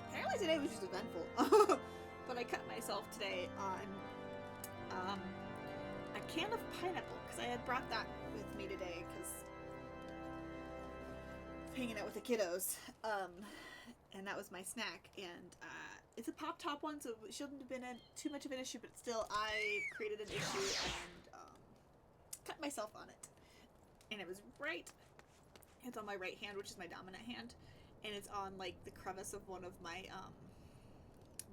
Apparently today was just eventful. But I cut myself today on a can of pineapple, because I had brought that with me today, because hanging out with the kiddos. And that was my snack, and it's a pop-top one, so it shouldn't have been too much of an issue, but still, I created an issue and cut myself on it. And it was it's on my right hand, which is my dominant hand, and it's on, like, the crevice of one of my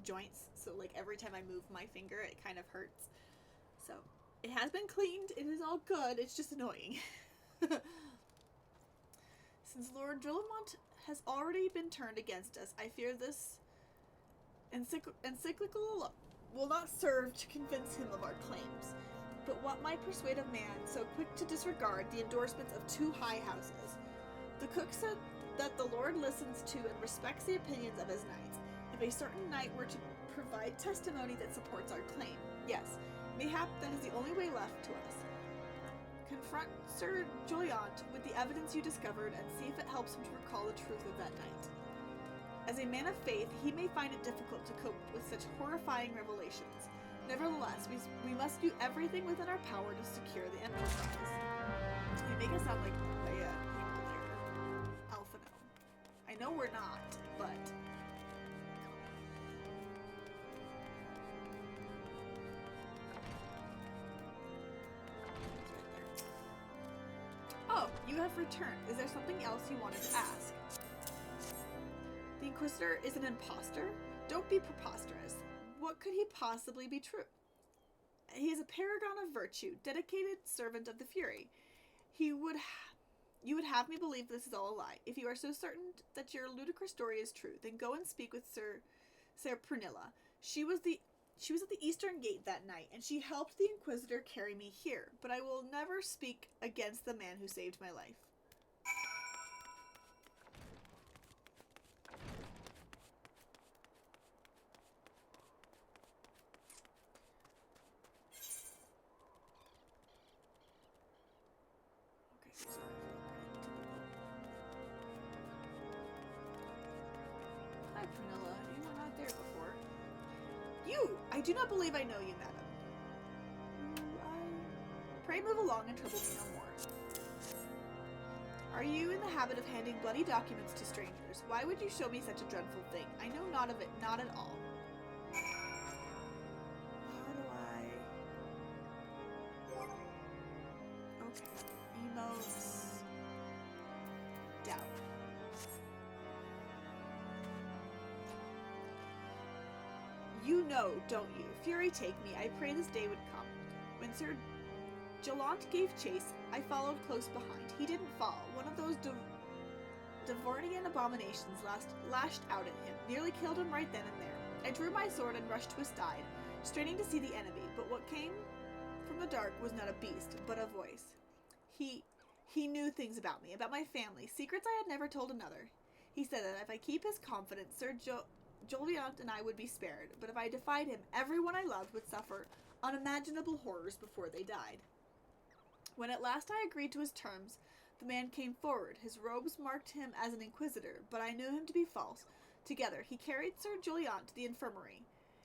joints, so, like, every time I move my finger, it kind of hurts. So, it has been cleaned, it is all good, it's just annoying. Since Lord Jolamont has already been turned against us, I fear this encyclical will not serve to convince him of our claims. But what might persuade a man so quick to disregard the endorsements of two high houses? The cook said that the Lord listens to and respects the opinions of his knights. If a certain knight were to provide testimony that supports our claim, yes, mayhap that is the only way left to us. Confront Sir Joliant with the evidence you discovered and see if it helps him to recall the truth of that night. As a man of faith, he may find it difficult to cope with such horrifying revelations. Nevertheless, we must do everything within our power to secure the enterprise. You make us sound like a people there. Alpha no. I know we're not, but... Oh, you have returned. Is there something else you wanted to ask? The Inquisitor is an impostor? Don't be preposterous. What could he possibly be true? He is a paragon of virtue, dedicated servant of the Fury. You would have me believe this is all a lie. If you are so certain that your ludicrous story is true, then go and speak with Sir Pernilla. She was at the Eastern Gate that night, and she helped the Inquisitor carry me here, but I will never speak against the man who saved my life. Hi, Pernilla. You were not there before. You! I do not believe I know you, madam. Pray move along and trouble me no more. Are you in the habit of handing bloody documents to strangers? Why would you show me such a dreadful thing? I know not of it, not at all. How do I... Okay. Emotes... Doubt. You know, don't you? Fury take me, I pray this day would come. When Sir Joliant gave chase, I followed close behind. He didn't fall. One of those Devornian abominations lashed out at him, nearly killed him right then and there. I drew my sword and rushed to his side, straining to see the enemy, but what came from the dark was not a beast, but a voice. He knew things about me, about my family, secrets I had never told another. He said that if I keep his confidence, Sir Joliant and I would be spared, but if I defied him, everyone I loved would suffer unimaginable horrors before they died. When at last I agreed to his terms, the man came forward. His robes marked him as an inquisitor, but I knew him to be false. Together, he carried Sir Joliant to the infirmary,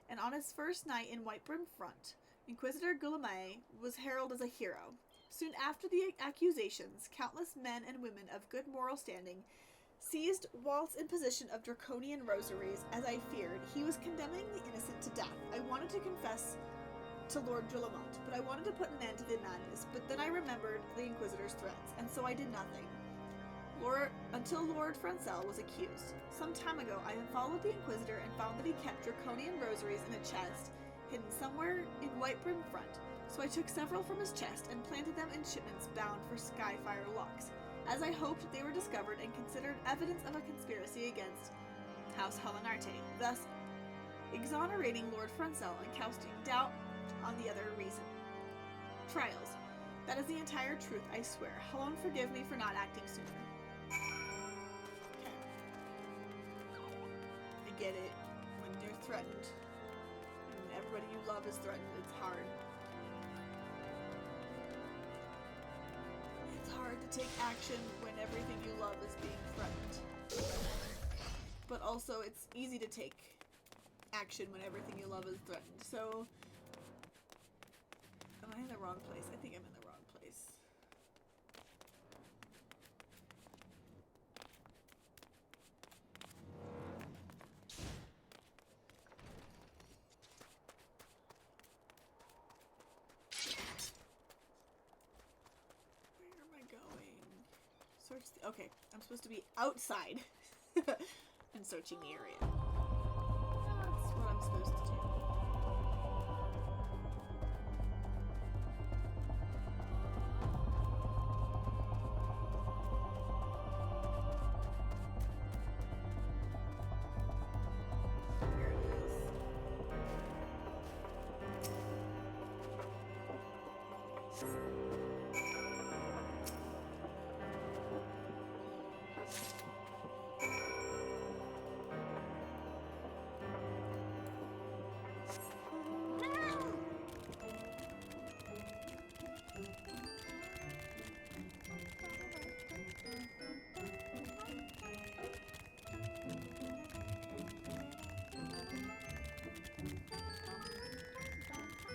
and on his first night in Whitebrim Front, Inquisitor Guillemette was heralded as a hero. Soon after the accusations, countless men and women of good moral standing seized whilst in possession of draconian rosaries. As I feared, he was condemning the innocent to death. I wanted to confess to Lord Jolamont, but I wanted to put an end to the madness, but then I remembered the Inquisitor's threats, and so I did nothing. Until Lord Francel was accused. Some time ago, I had followed the Inquisitor and found that he kept draconian rosaries in a chest, hidden somewhere in Whitebrim Front, so I took several from his chest and planted them in shipments bound for Skyfire Lux. As I hoped, they were discovered and considered evidence of a conspiracy against House Helenarte, thus exonerating Lord Francel and casting doubt on the other reason. Trials. That is the entire truth, I swear. Helen, forgive me for not acting sooner. Okay. I get it. When you're threatened, and everybody you love is threatened, it's hard. It's hard to take action when everything you love is being threatened. But also, it's easy to take action when everything you love is threatened. So, am I in the wrong place? I think I'm in the wrong place. Where am I going? Search the, okay, I'm supposed to be outside and searching the area. That's what I'm supposed to do. Here it is.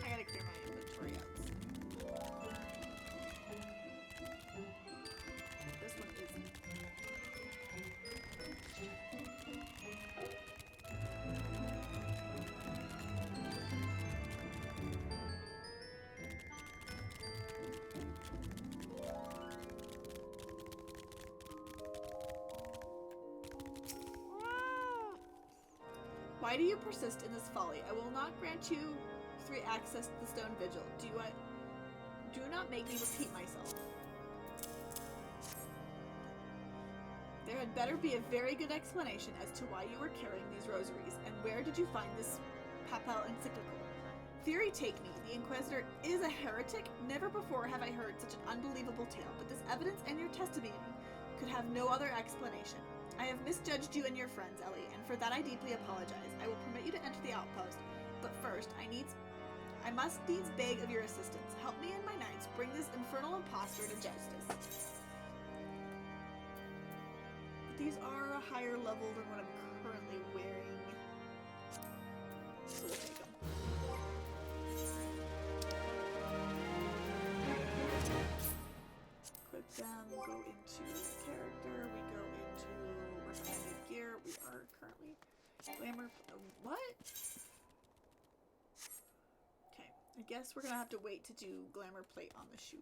I gotta clear my inventory out. This one isn't. Why do you persist in this folly? I will not grant you free access to the stone vigil. Do not make me repeat myself. There had better be a very good explanation as to why you were carrying these rosaries, and where did you find this papal encyclical? Theory take me, the Inquisitor is a heretic? Never before have I heard such an unbelievable tale, but this evidence and your testimony could have no other explanation. I have misjudged you and your friends, Ellie, and for that I deeply apologize. I will permit you to enter the outpost, but first, I must needs beg of your assistance. Help me and my knights bring this infernal impostor to justice. These are a higher level than what I'm currently wearing, so we'll take them. Equip them, go into character, we go into recommended gear. We are currently glamour. What? Okay, I guess we're gonna have to wait to do glamour plate on the shoes.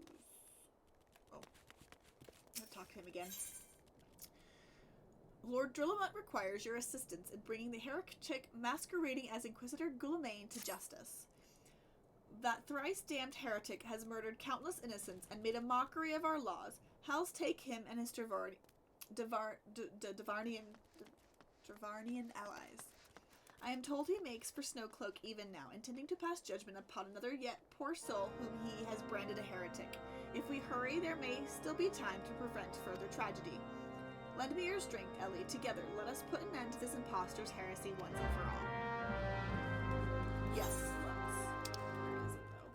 Oh, I'm gonna talk to him again. Lord Drillamut requires your assistance in bringing the heretic masquerading as Inquisitor Guillaume to justice. That thrice-damned heretic has murdered countless innocents and made a mockery of our laws. How's take him and his Devarnian allies. I am told he makes for Snowcloak even now, intending to pass judgment upon another yet poor soul whom he has branded a heretic. If we hurry, there may still be time to prevent further tragedy. Lend me your strength, Ellie. Together, let us put an end to this impostor's heresy once and for all. Yes, let's. Where is it, though?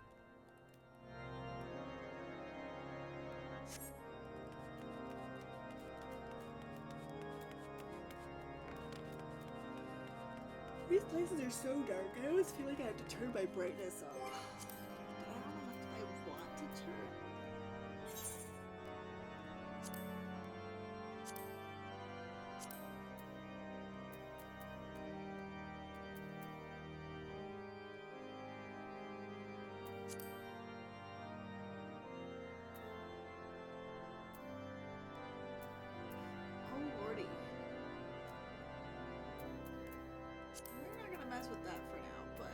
These places are so dark. I always feel like I have to turn my brightness up. But I don't know if I want to turn. Oh lordy. We're not gonna mess with that for now, but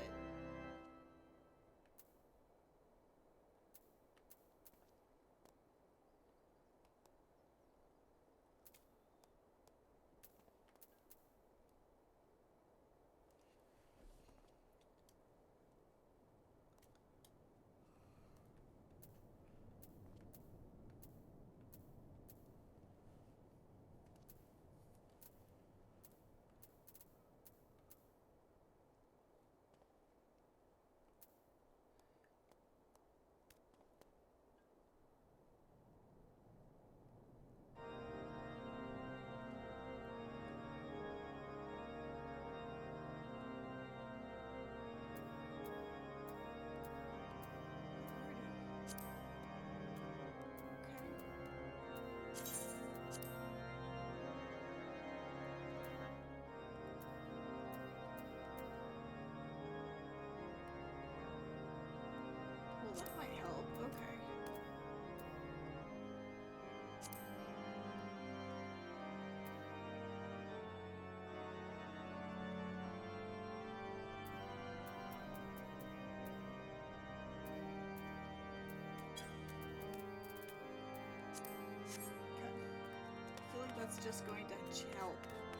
That's just going to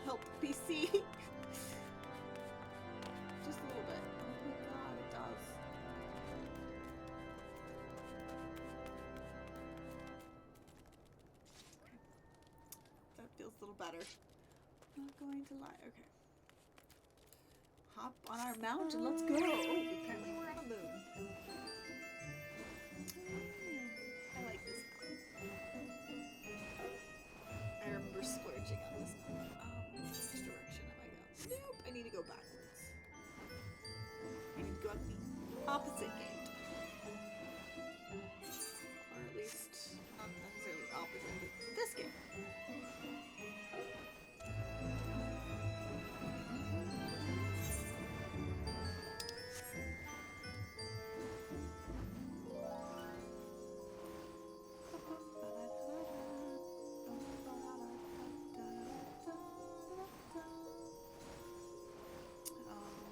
help PC. Just a little bit. Oh my god, it does. Okay. That feels a little better. I'm not going to lie. Okay. Hop on our mount and let's go. Oh, apparently we're on a moon. I like this mountain. I remember splurging on this mountain. Which direction am I going? Nope, I need to go backwards. I need to go up the opposite gate. Or at least, not necessarily opposite, but this gate.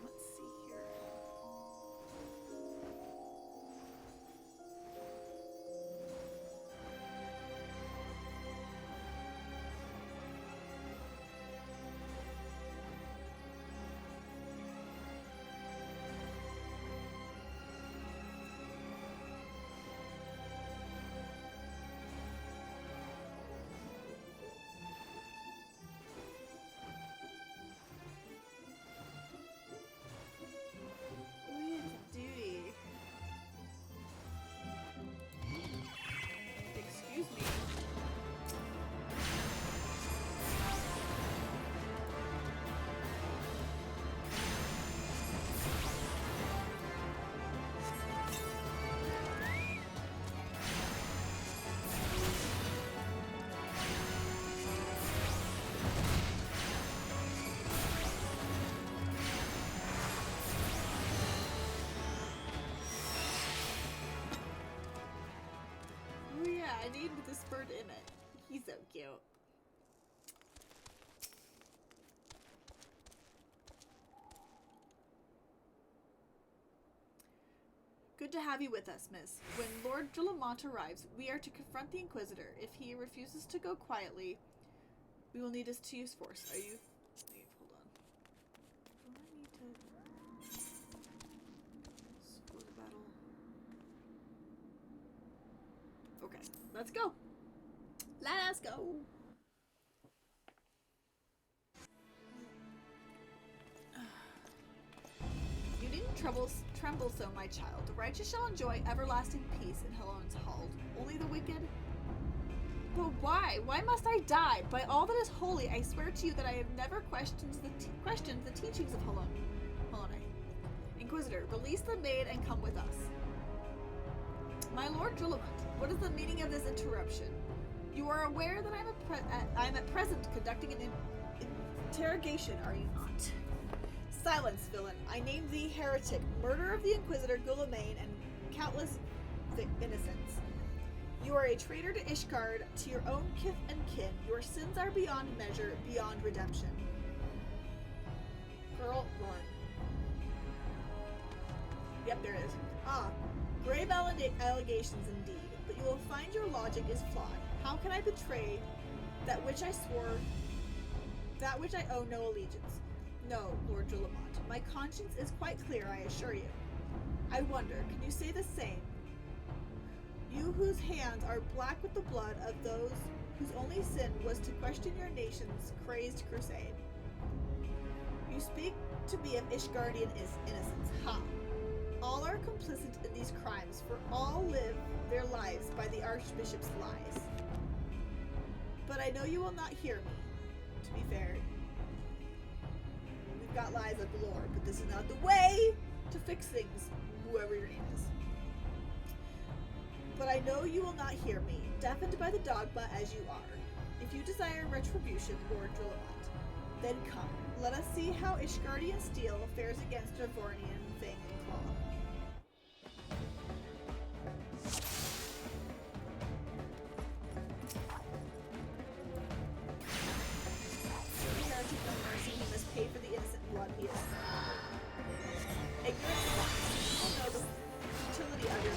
Let's see here. We have duty. Excuse me. Oh yeah, I named this bird in it. He's so cute. Good to have you with us, miss. When Lord Drillamont arrives, we are to confront the Inquisitor. If he refuses to go quietly, we will need us to use force. Are you... Wait, hold on. Do I need to... School of battle. Okay, let's go. Let's go. You needn't tremble so, my child. The righteous shall enjoy everlasting peace in Helen's hall. Only the wicked... But why? Why must I die? By all that is holy, I swear to you that I have never questioned the teachings of Helene. Inquisitor, release the maid and come with us. My Lord Drillamont, what is the meaning of this interruption? You are aware that I am at present conducting an interrogation, are you not? Silence, villain. I name thee heretic, murderer of the Inquisitor Guillaume and countless innocents. You are a traitor to Ishgard, to your own kith and kin. Your sins are beyond measure, beyond redemption. Girl, run. Yep, there it is. Ah, grave allegations indeed, but you will find your logic is flawed. How can I betray that which I swore, that which I owe no allegiance? No, Lord Drillamont, my conscience is quite clear, I assure you. I wonder, can you say the same? You whose hands are black with the blood of those whose only sin was to question your nation's crazed crusade. You speak to me of Ishgardian innocence. Ha! All are complicit in these crimes, for all live their lives by the Archbishop's lies. But I know you will not hear me. To be fair, we've got lies of galore, but this is not the way to fix things, whoever your name is. But I know you will not hear me, deafened by the dogma as you are. If you desire retribution, Lord Drillamont, then come. Let us see how Ishgardian steel fares against Rebornian fang and claw. Heretic no mercy, he must pay for the innocent blood he has. Ignorance will know the futility of your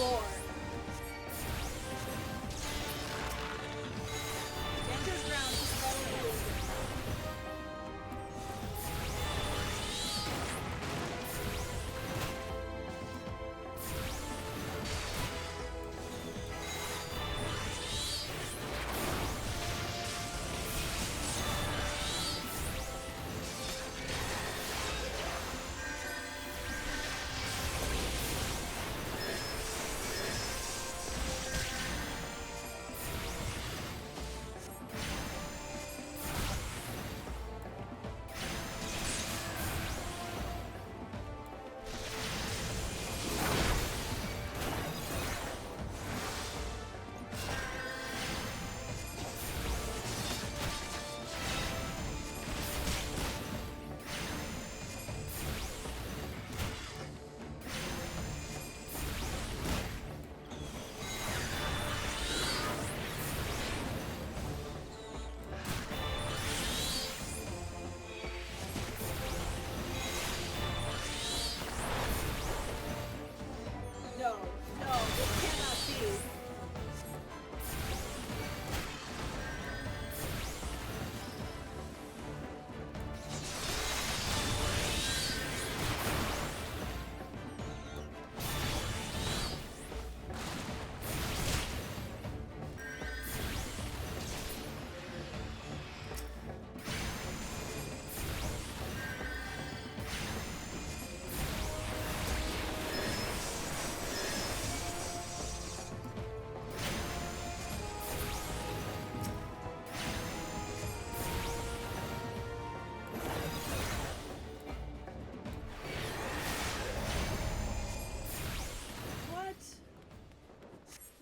Roar. Dangerous ground, just follow the rules. No, this cannot be.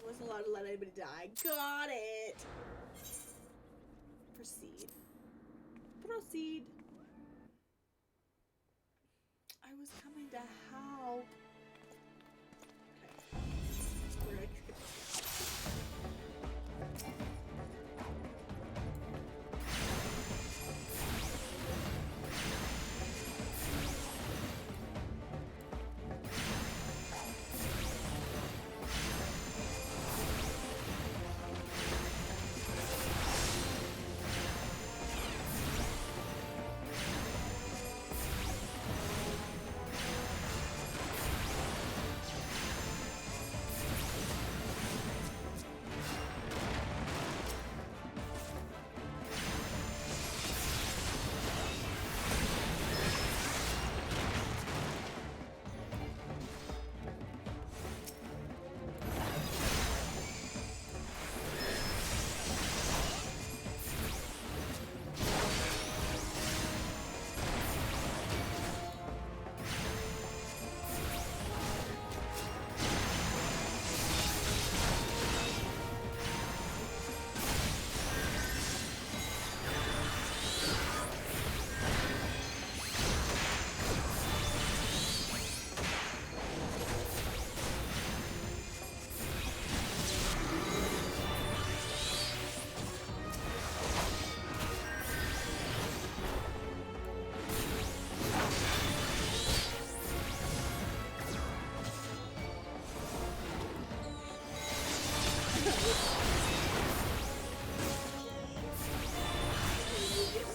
Wasn't allowed to let anybody die. Got it! Proceed. Proceed. I was coming to help. Okay. Where did I skip?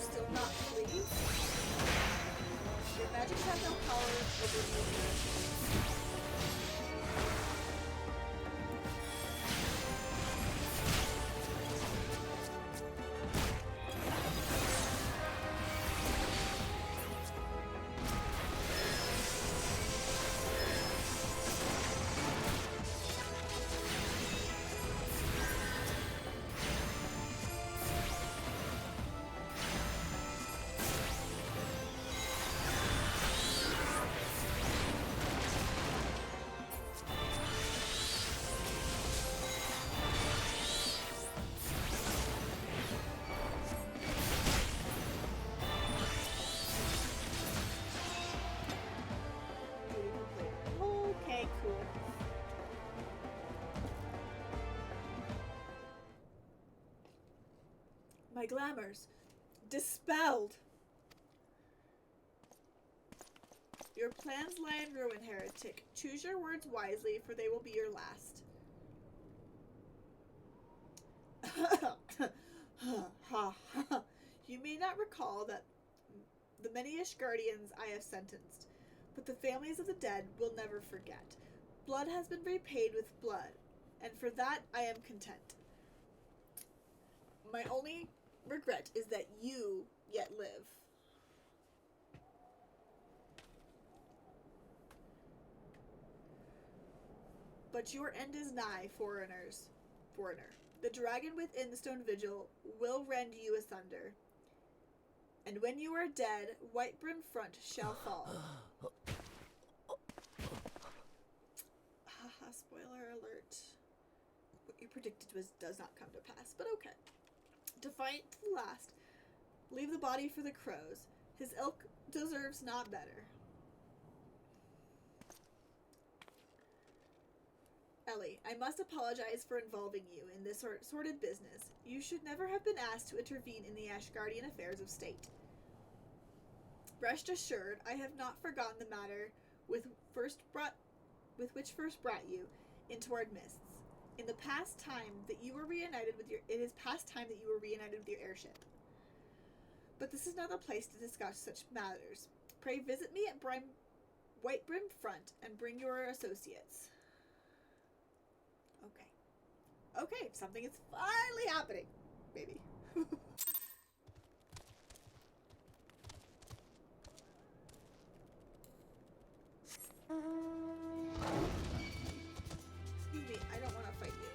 Still not flee. Your magics have no power over movement. Okay, cool. My glamours dispelled. Your plans lie in ruin, Harriet. romantic. Choose your words wisely, for they will be your last. You may not recall that the many Ishgardians I have sentenced, but the families of the dead will never forget. Blood has been repaid with blood, and for that I am content. My only regret is that you yet live. But your end is nigh, foreigner. The dragon within the stone vigil will rend you asunder. And when you are dead, Whitebrim front shall fall. Haha, spoiler alert. What you predicted does not come to pass, but okay. To fight to the last, leave the body for the crows. His ilk deserves not better. Ellie, I must apologize for involving you in this sordid business. You should never have been asked to intervene in the Ashgardian affairs of state. Rest assured, I have not forgotten the matter which first brought you into our midst. It is past time that you were reunited with your airship. But this is not the place to discuss such matters. Pray visit me at Whitebrim front and bring your associates. Okay, something is finally happening. Maybe. Excuse me, I don't want to fight you.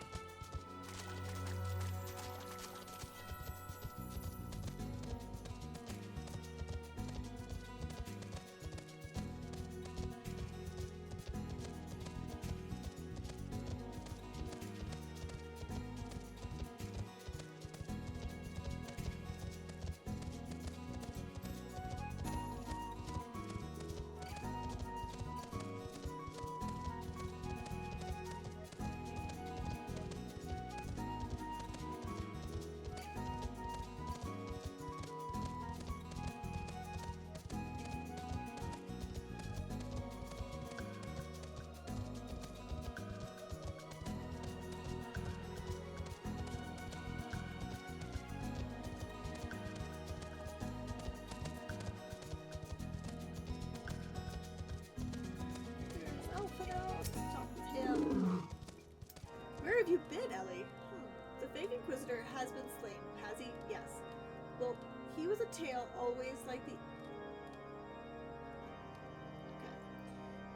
Where have you been, Ellie? The fake Inquisitor has been slain, has he? Yes. Well, he was a tale always like the... Okay.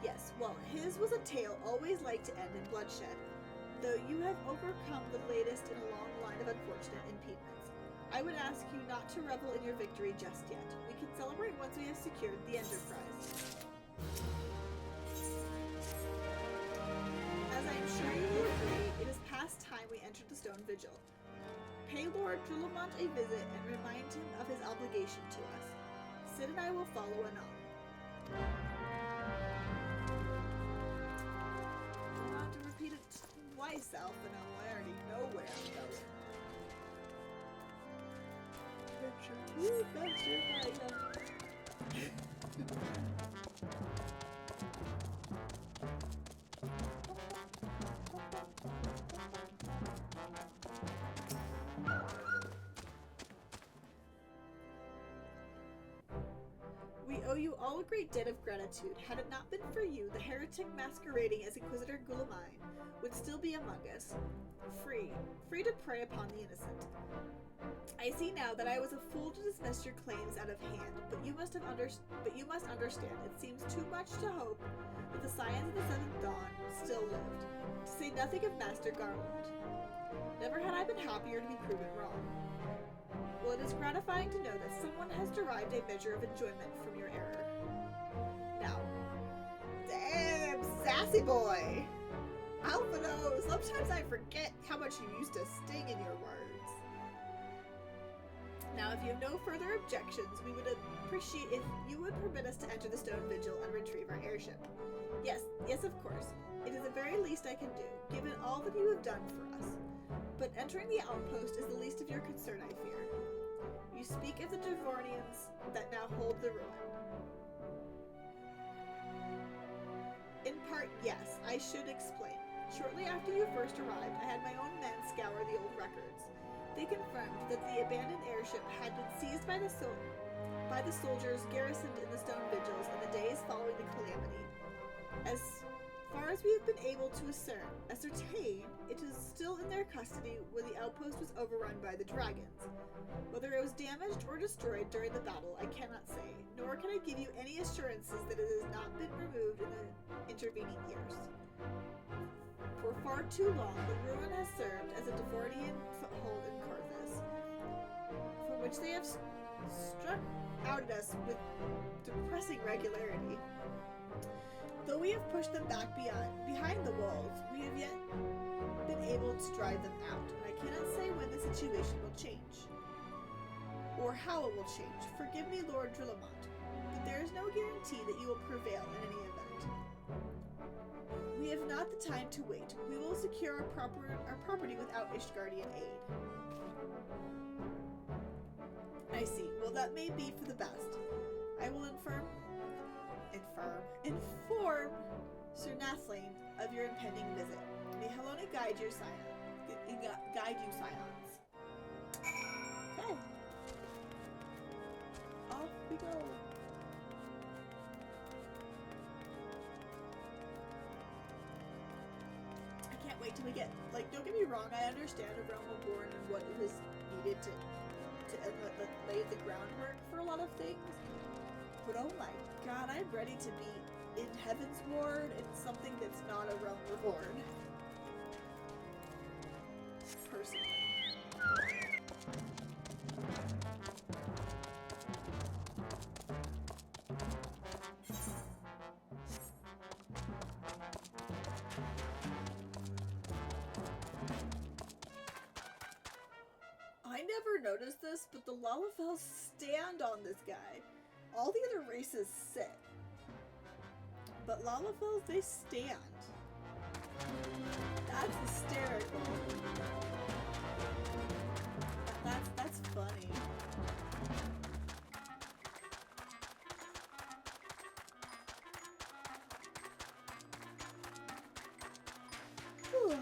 Yes, well, his was a tale always like to end in bloodshed, though you have overcome the latest in a long line of unfortunate impediments. I would ask you not to revel in your victory just yet. We can celebrate once we have secured the Enterprise. As I am sure you will agree, it is past time we entered the Stone Vigil. Pay Lord Drulamont a visit and remind him of his obligation to us. Sid and I will follow anon. I don't have to repeat it twice, Alphino. I already know where I'm going. Woo, faster, item. We owe you all a great debt of gratitude. Had it not been for you, the heretic masquerading as Inquisitor Gulamine would still be among us, free to prey upon the innocent. I see now that I was a fool to dismiss your claims out of hand, but you must understand it seems too much to hope that the Scions of the Seventh Dawn still lived, to say nothing of Master Garland. Never had I been happier to be proven wrong. Well, it is gratifying to know that someone has derived a measure of enjoyment from your error. Now, damn, sassy boy! Alphino, sometimes I forget how much you used to sting in your words. Now, if you have no further objections, we would appreciate if you would permit us to enter the Stone Vigil and retrieve our airship. Yes, of course. It is the very least I can do, given all that you have done for us. But entering the outpost is the least of your concern, I fear. You speak of the Devornians that now hold the ruin. In part, yes, I should explain. Shortly after you first arrived, I had my own men scour the old records. They confirmed that the abandoned airship had been seized by the soldiers garrisoned in the stone vigils in the days following the calamity. As far as we have been able to ascertain, it is still in their custody when the outpost was overrun by the dragons. Whether it was damaged or destroyed during the battle, I cannot say, nor can I give you any assurances that it has not been removed in the intervening years. For far too long, the ruin has served as a Devordian foothold in Carthus, from which they have struck out at us with depressing regularity. Though we have pushed them back behind the walls, we have yet been able to drive them out, and I cannot say when the situation will change, or how it will change. Forgive me, Lord Drillamont, but there is no guarantee that you will prevail in any event. We have not the time to wait. We will secure our property without Ishgardian aid. I see. Well, that may be for the best. I will inform Sir Nathlane of your impending visit. May Helona guide you, Scions. Okay. Off we go. I can't wait till we get, like, don't get me wrong, I understand a Realm Reborn and what it was needed to lay the groundwork for a lot of things. But oh my god, I'm ready to be in Heaven's Ward and something that's not a Realm Reborn. Personally. I never noticed this, but the Lalafels stand on this guy. All the other races sit. But Lalafels, they stand. That's hysterical. That's funny. Whew.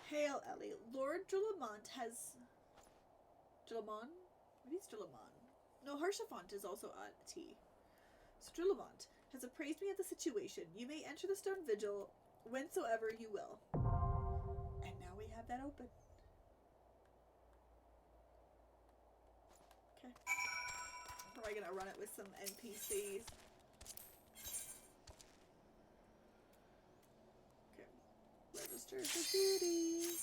Hail, Ellie. Lord Drillamont has... Drillamon? Maybe it's Drillamon. No, Harshafont is also at T. So Drillamont has appraised me of the situation. You may enter the stone vigil whensoever you will. And now we have that open. Okay. Probably gonna run it with some NPCs. Okay. Register for duty.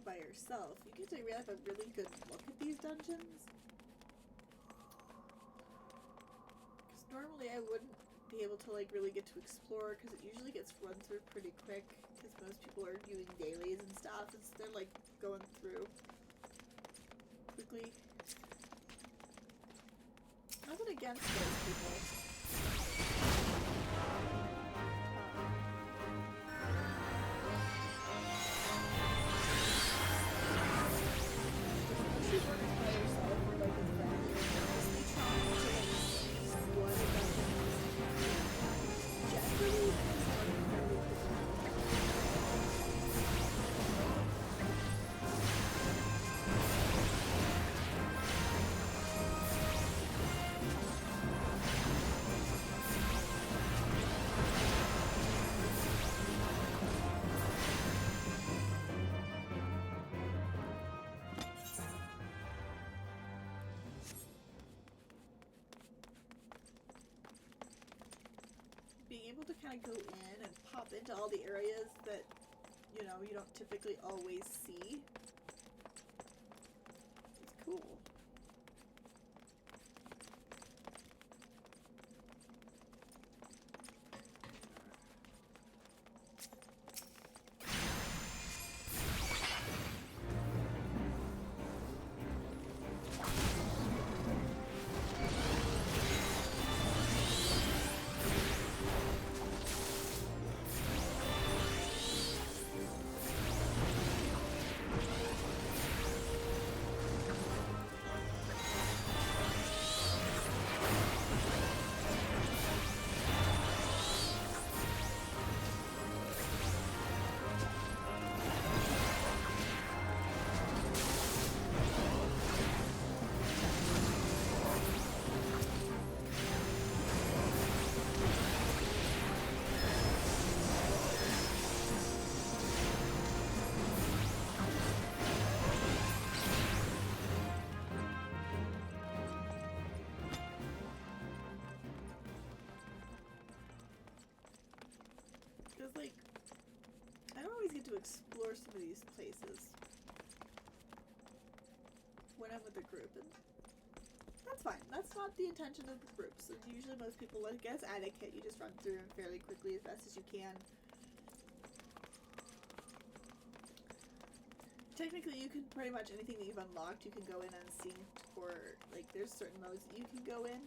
By yourself, you get to have a really good look at these dungeons. normally I wouldn't be able to like really get to explore because it usually gets run through pretty quick because most people are doing dailies and stuff. They're like going through quickly. Nothing against those people. Unless you work by yourself or like a friend, you're honestly trying to like see what about generally being able to kind of go in and pop into all the areas that, you know, you don't typically always see. It's cool. Because, like, I don't always get to explore some of these places when I'm with a group, and that's fine. That's not the intention of the groups. And usually most people, like, as etiquette, you just run through them fairly quickly as best as you can. Technically, you can pretty much anything that you've unlocked, you can go in unsynced, or, like, there's certain modes that you can go in.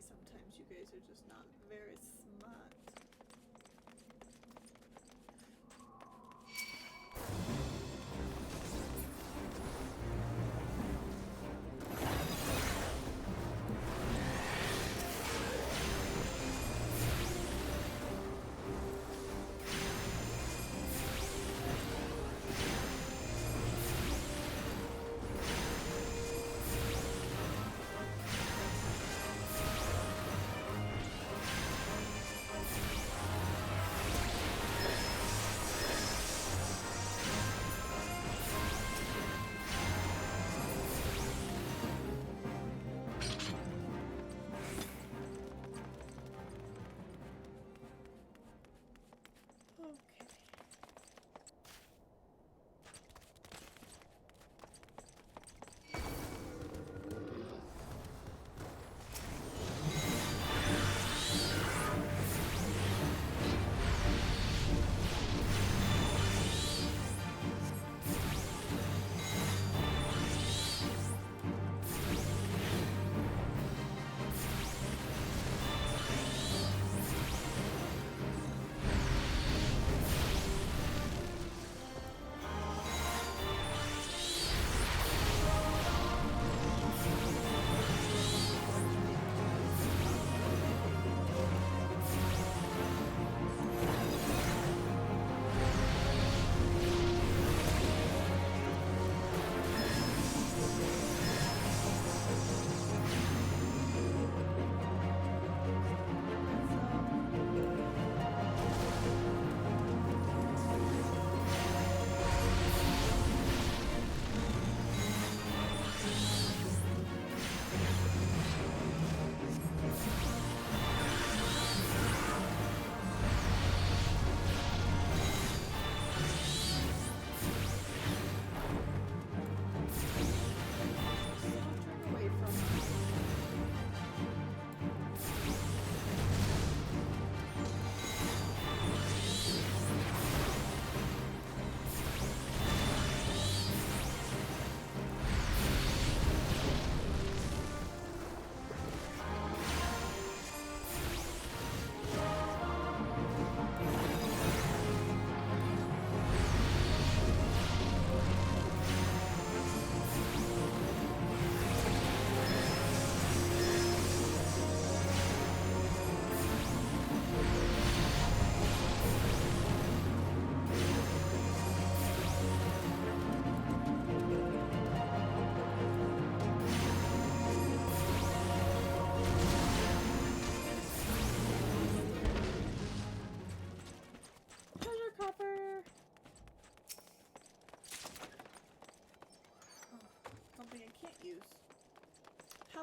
Sometimes you guys are just not very smart.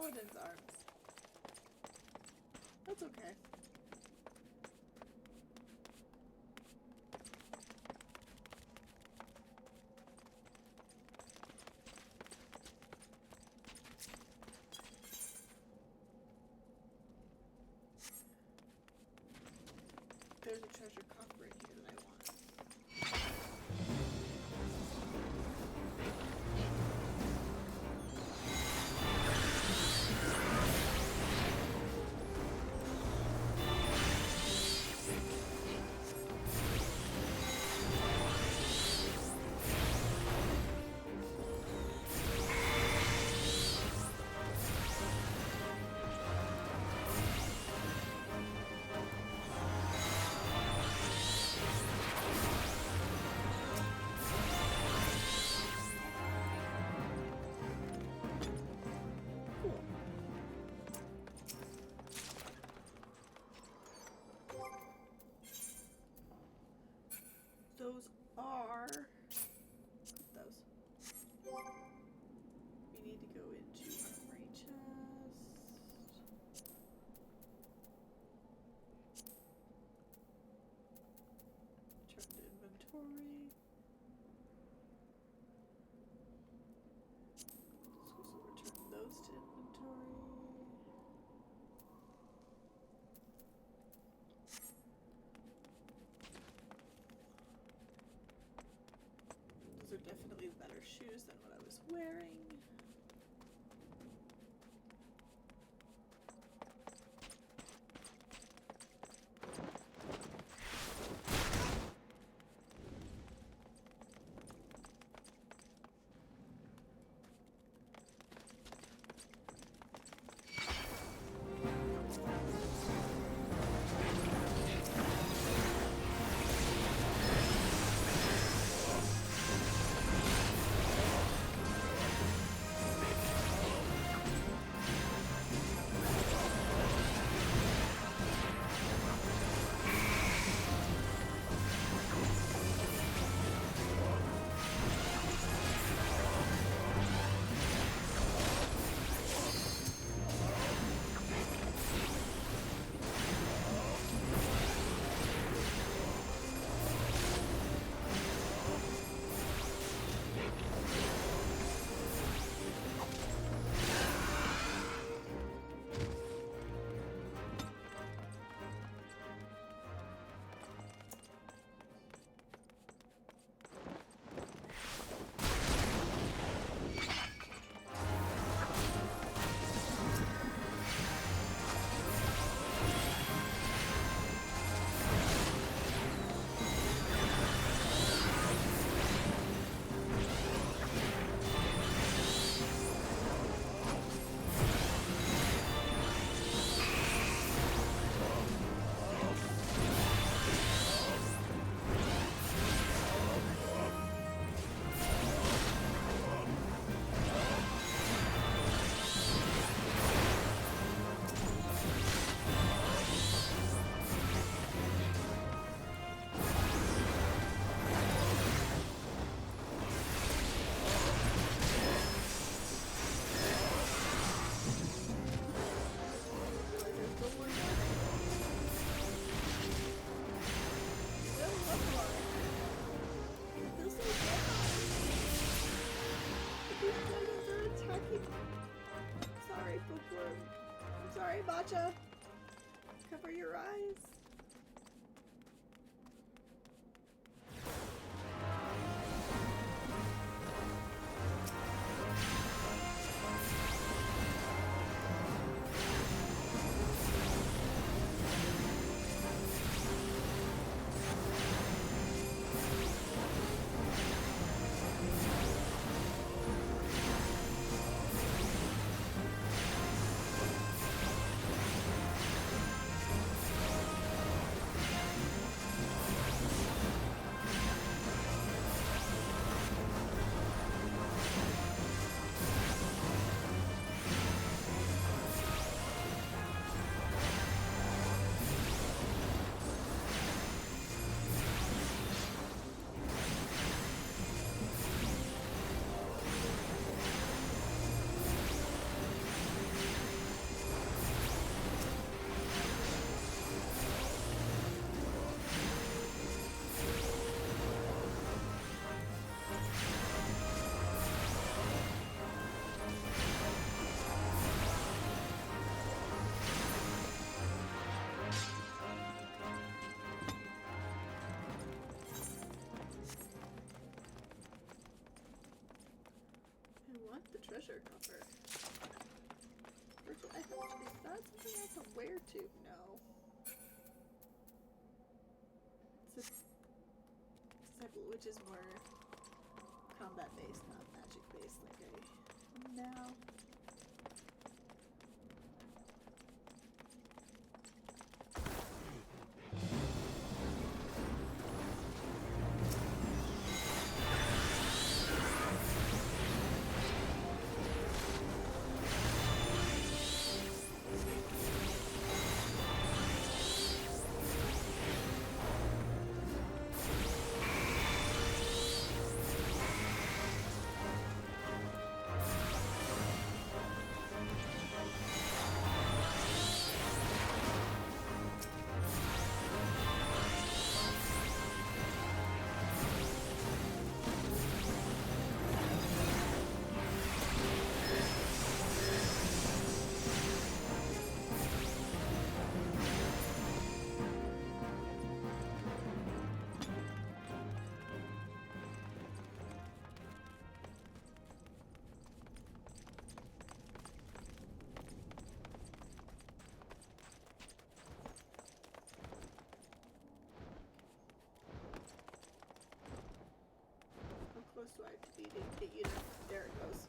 Paladin's arms. That's okay. There's a treasure coffer in here that I want. Those are those. We need to go into armory chest. Turn to inventory. So return those to inventory. Those are definitely better shoes than what I was wearing. Sorry, Matcha. Cover your eyes. pressure cooker. Virtual items. Is that something I can wear to? No. It's a type of, which is more combat based, not magic based, like I now. How close do I have to be to get you to... There it goes.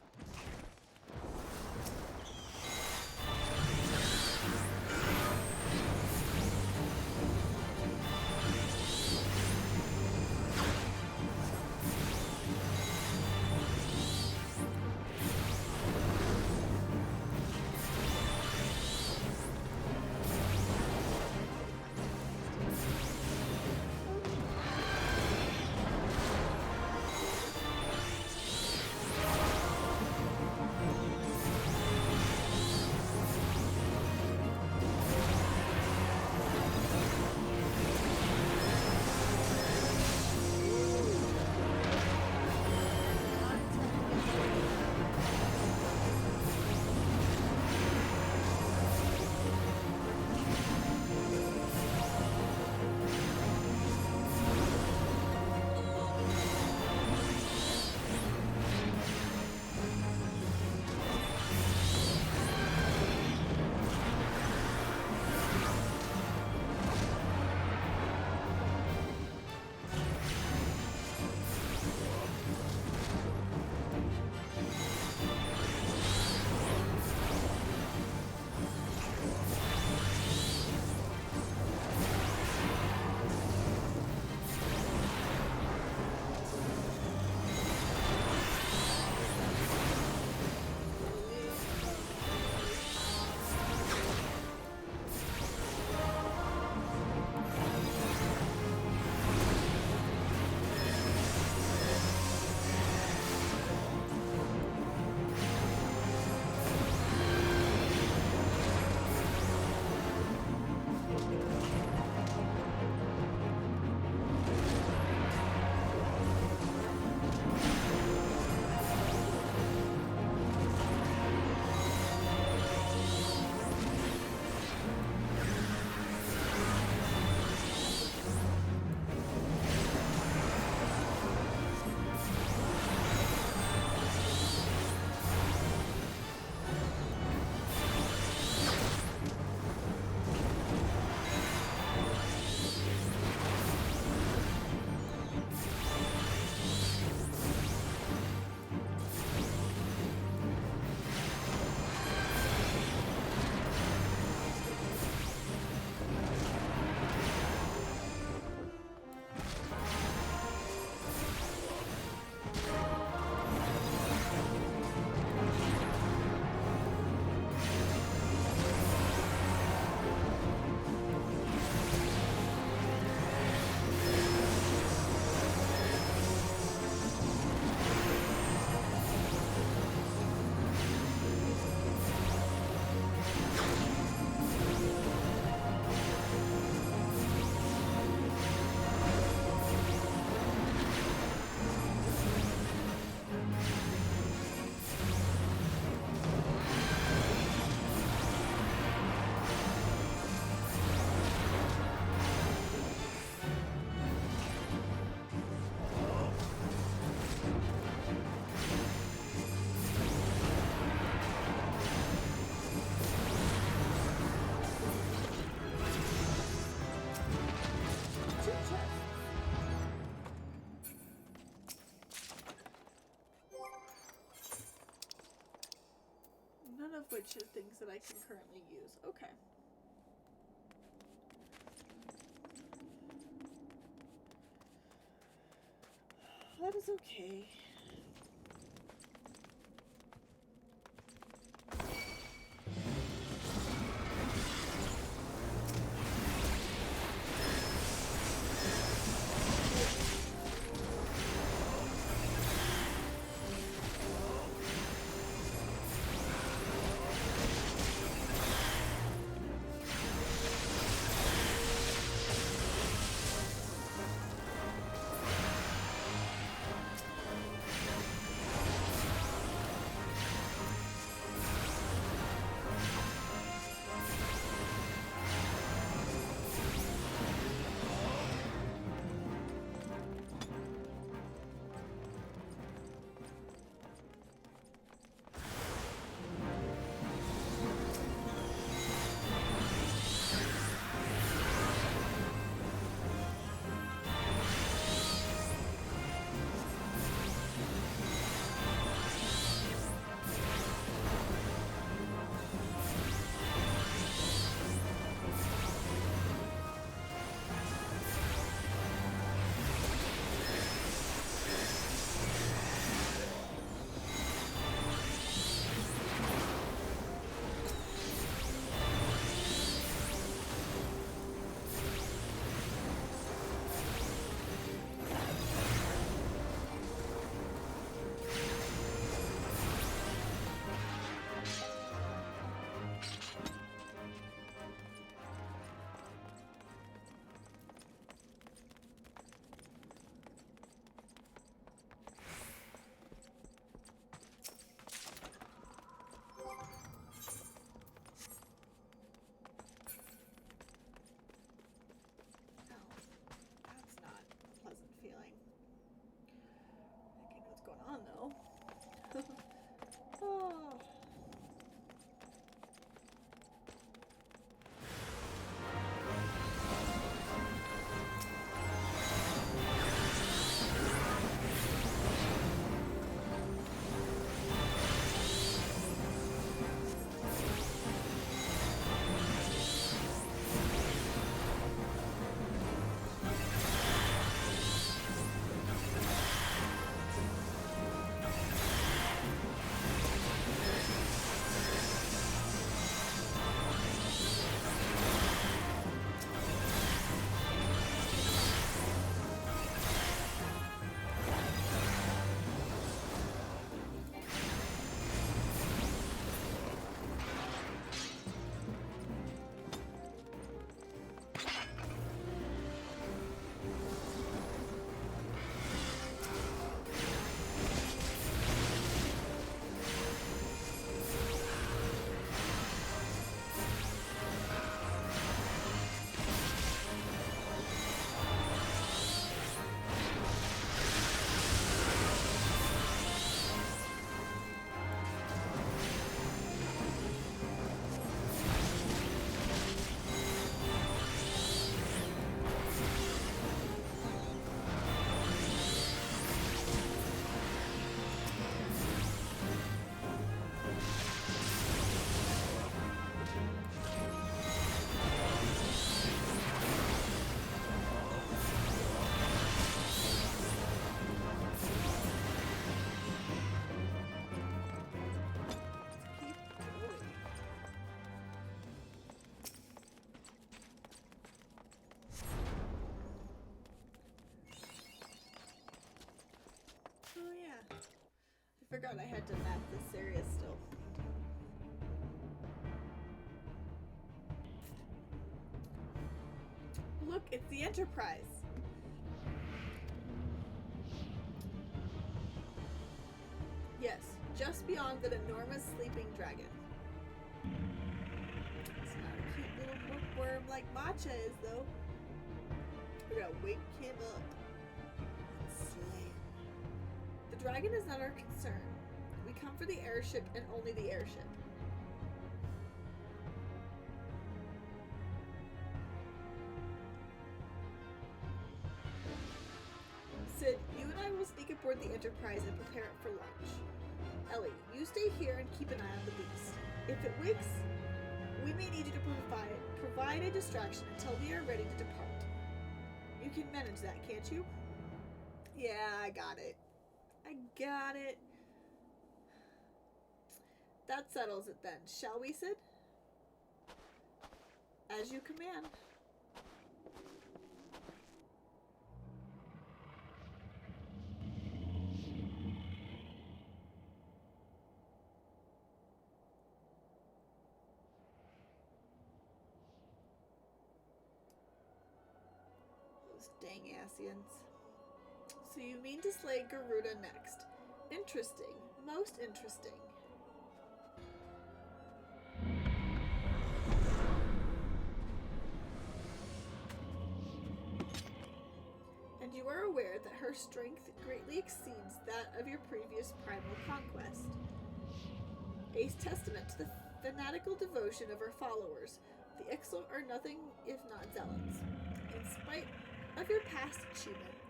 switch to things that I can currently use. Okay. That is okay. Oh. Forgot I had to map this area still. Look, it's the Enterprise. Yes, just beyond that enormous sleeping dragon. It's not a cute little bookworm like Matcha is, though. We gotta wake him up and slay him. The dragon is not our concern. We come for the airship and only the airship. Sid, you and I will sneak aboard the Enterprise and prepare it for launch. Ellie, you stay here and keep an eye on the beast. If it wakes, we may need you to provide a distraction until we are ready to depart. You can manage that, can't you? Yeah, I got it. That settles it then, shall we, Sid? As you command. Those dang Asians. So you mean to slay Garuda next. Interesting. Most interesting. And you are aware that her strength greatly exceeds that of your previous primal conquest. A testament to the fanatical devotion of her followers, the Ixal are nothing if not zealots. In spite of your past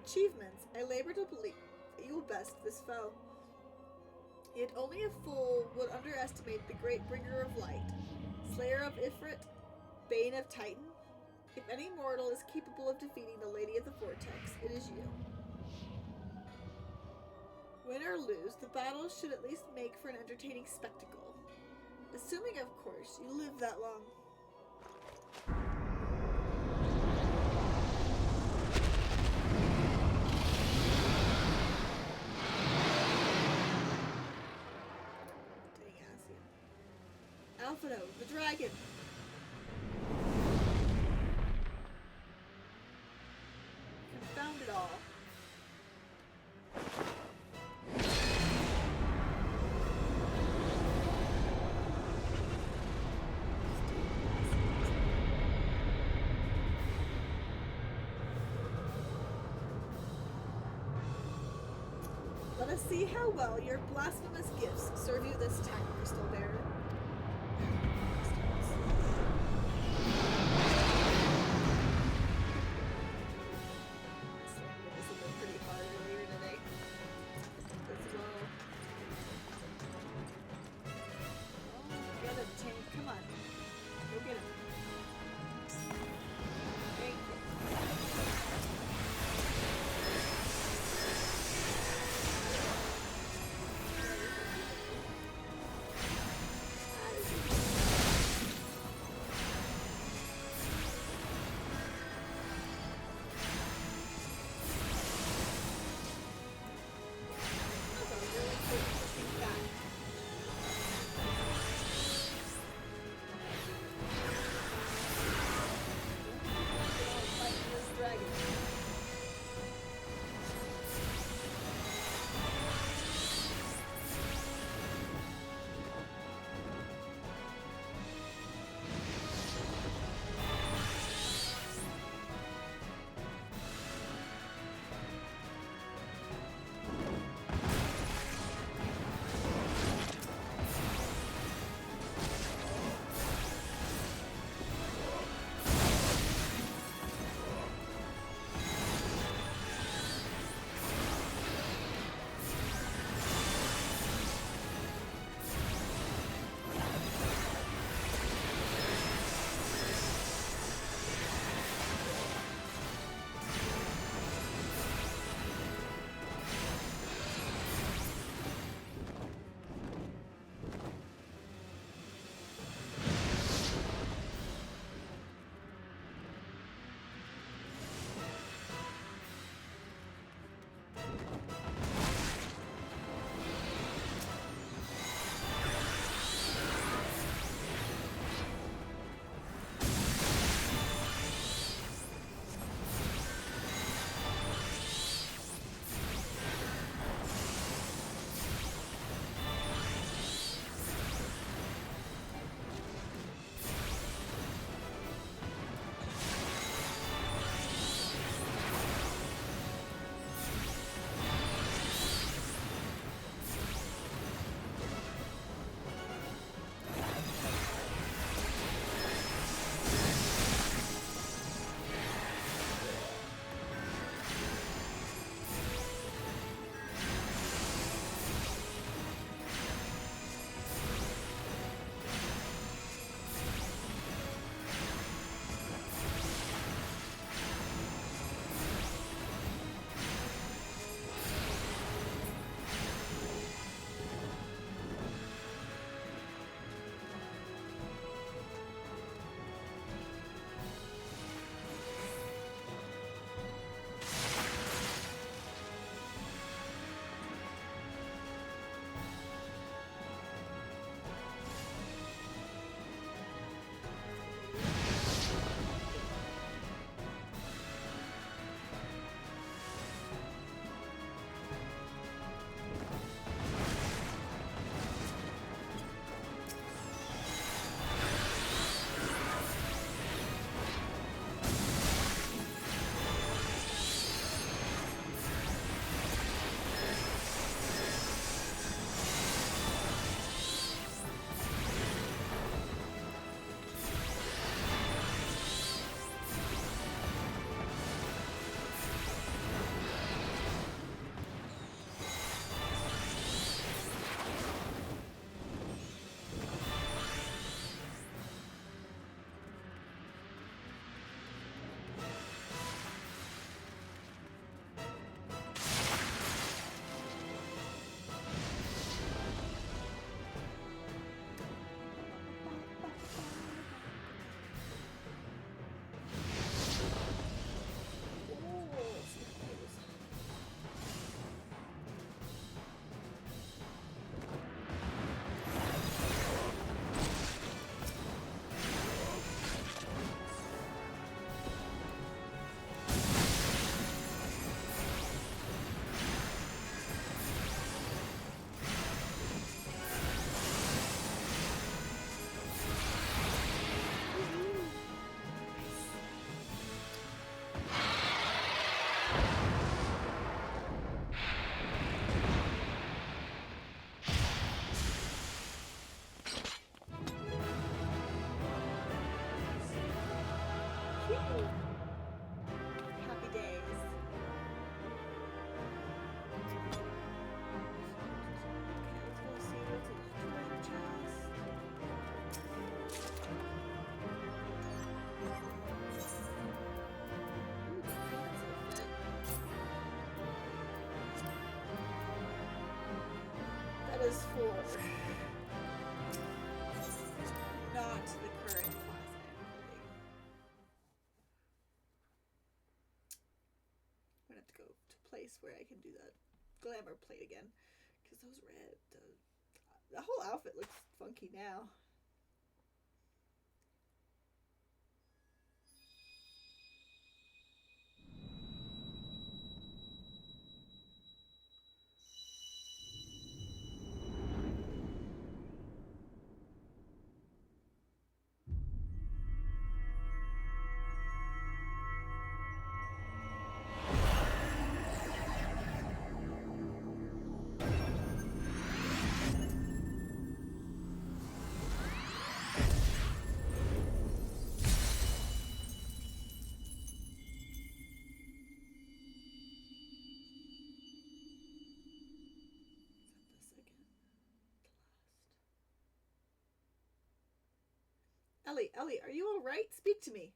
achievements, I labor to believe that you will best this foe. Yet only a fool would underestimate the great bringer of light, slayer of Ifrit, bane of Titan. If any mortal is capable of defeating the Lady of the Vortex, it is you. Win or lose, the battle should at least make for an entertaining spectacle. Assuming, of course, you live that long. Alphado, the dragon! Confound it all. Let us see how well your blasphemous gifts serve you this time, Crystal Bearer. was for not the current class I'm holding. I'm gonna have to go to a place where I can do that glamour plate again, because those red, the whole outfit looks funky now. Ellie, are you alright? Speak to me.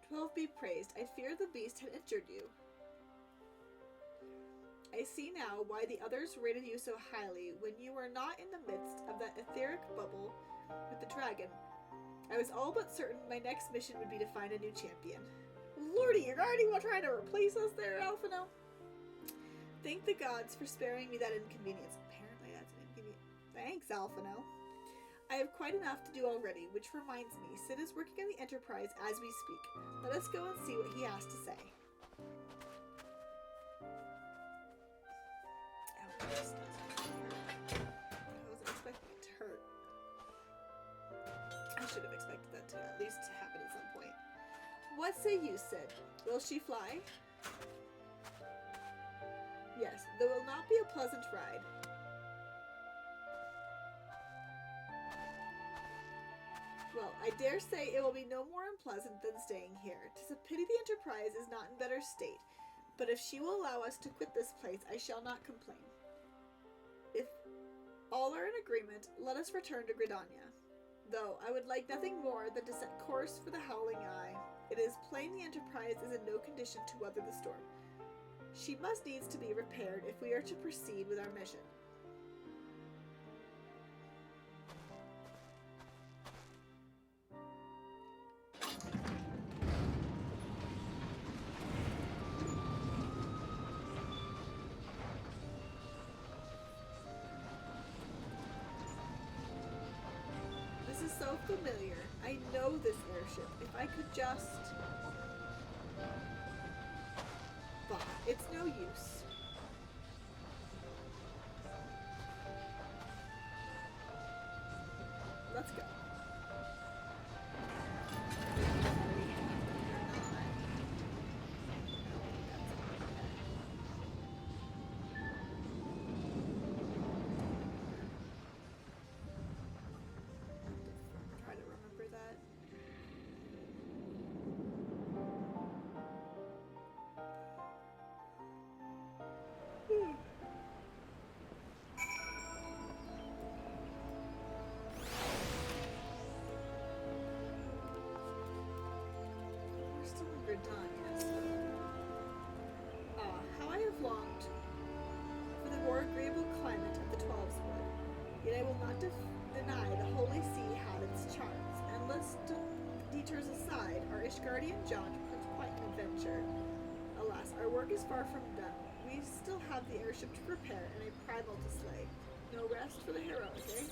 12 be praised. I fear the beast had injured you. I see now why the others rated you so highly when you were not in the midst of that etheric bubble with the dragon. I was all but certain my next mission would be to find a new champion. Lordy, you're already trying to replace us there, Alphino? Thank the gods for sparing me that inconvenience. Apparently that's an inconvenience. Thanks, Alphino. I have quite enough to do already, which reminds me, Sid is working on the Enterprise as we speak. Let us go and see what he has to say. Ow, this doesn't hurt. I wasn't expecting it to hurt. I should have expected that to at least happen at some point. What say you, Sid? Will she fly? Yes, there will not be a pleasant ride. Well, I dare say it will be no more unpleasant than staying here. 'Tis a pity the Enterprise is not in better state, but if she will allow us to quit this place, I shall not complain. If all are in agreement, let us return to Gridania. Though I would like nothing more than to set course for the Howling Eye. It is plain the Enterprise is in no condition to weather the storm. She must needs to be repaired if we are to proceed with our mission. This is so familiar. I know this airship. If I could just... But it's no use. Let's go. Try to remember that. We're still in Gridania, so... Ah, how I have longed for the more agreeable climate of the Twelves Wood. Yet I will not deny the Holy See had its charms. Endless detours aside, our Ishgardian jaunt proved quite an adventure. Alas, our work is far from done. We still have the airship to prepare and a primal to slay. No rest for the heroic, eh?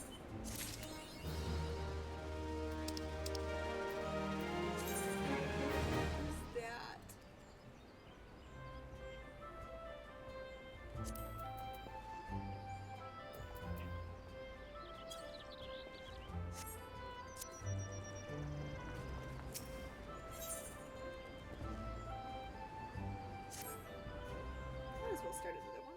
Who's that? Might as well start another one.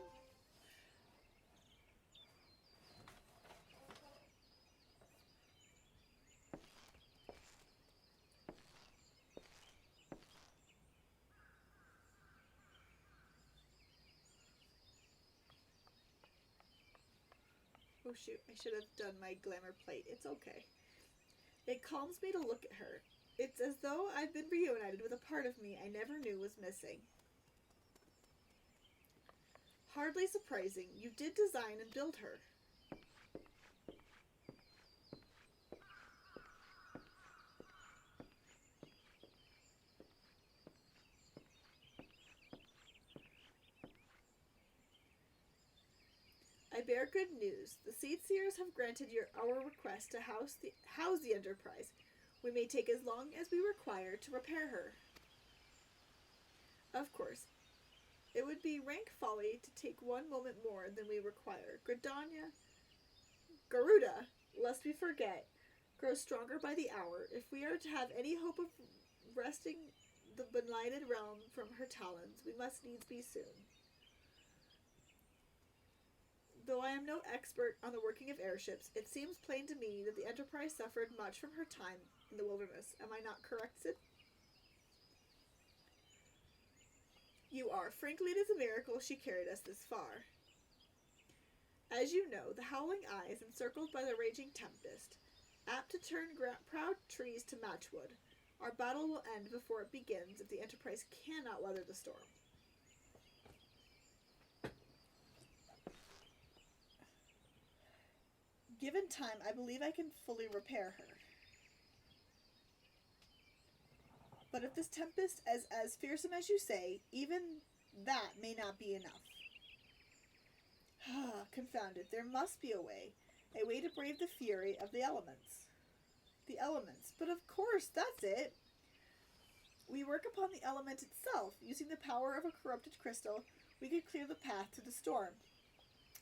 Oh shoot, I should have done my glamour plate. It's okay. It calms me to look at her. It's as though I've been reunited with a part of me I never knew was missing. Hardly surprising, you did design and build her. I bear good news. The Seed Seers have granted our request to house the Enterprise. We may take as long as we require to repair her. Of course, it would be rank folly to take one moment more than we require. Garuda, lest we forget, grows stronger by the hour. If we are to have any hope of wresting the benighted realm from her talons, we must needs be soon. Though I am no expert on the working of airships, it seems plain to me that the Enterprise suffered much from her time in the wilderness. Am I not correct, Sid? You are. Frankly, it is a miracle she carried us this far. As you know, the howling eye is encircled by the raging tempest, apt to turn proud trees to matchwood. Our battle will end before it begins if the Enterprise cannot weather the storm. Given time, I believe I can fully repair her. But if this tempest is as fearsome as you say, even that may not be enough. Confound it, there must be a way to brave the fury of the elements. The elements, but of course, that's it. We work upon the element itself. Using the power of a corrupted crystal, we could clear the path to the storm,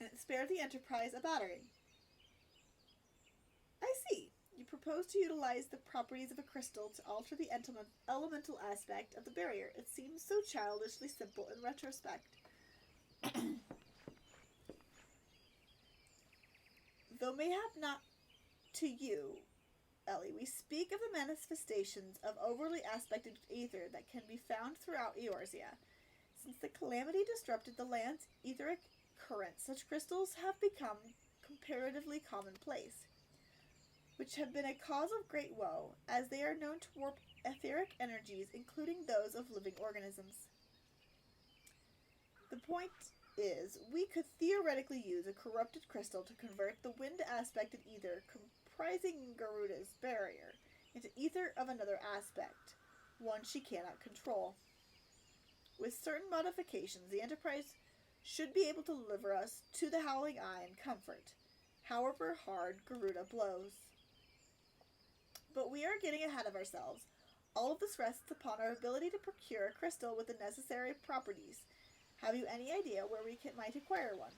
and spare the Enterprise a battering. I see. You propose to utilize the properties of a crystal to alter the elemental aspect of the barrier. It seems so childishly simple in retrospect. Though mayhap not to you, Ellie, we speak of the manifestations of overly aspected ether that can be found throughout Eorzea. Since the calamity disrupted the land's etheric currents, such crystals have become comparatively commonplace, which have been a cause of great woe, as they are known to warp etheric energies, including those of living organisms. The point is, we could theoretically use a corrupted crystal to convert the wind-aspected ether comprising Garuda's barrier into ether of another aspect, one she cannot control. With certain modifications, the Enterprise should be able to deliver us to the Howling Eye in comfort, however hard Garuda blows. But we are getting ahead of ourselves. All of this rests upon our ability to procure a crystal with the necessary properties. Have you any idea where we might acquire one?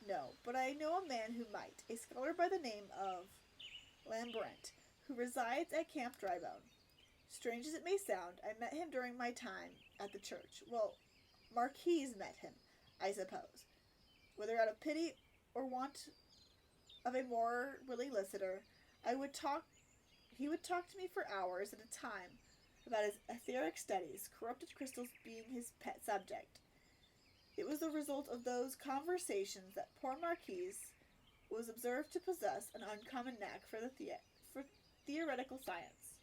No, but I know a man who might, a scholar by the name of Lambrent, who resides at Camp Drybone. Strange as it may sound, I met him during my time at the church. Well, Marquise met him, I suppose. Whether out of pity or want of a more willing listener, he would talk to me for hours at a time about his etheric studies, corrupted crystals being his pet subject. It was the result of those conversations that poor Marquise was observed to possess an uncommon knack for theoretical science.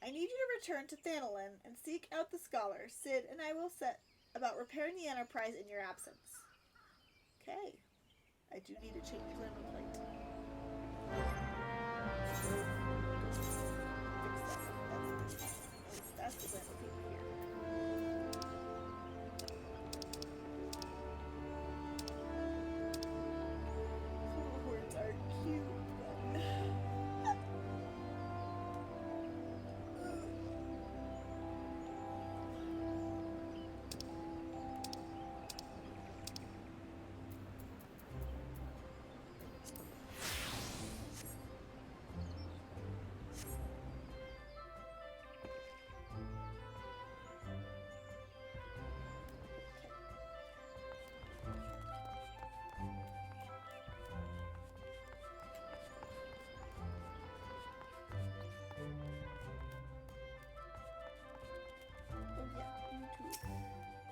I need you to return to Thanolin and seek out the scholar. Sid and I will set about repairing the Enterprise in your absence. Okay. I do need to change the limbal plate. That's the limbal plate here. Little horns are cute.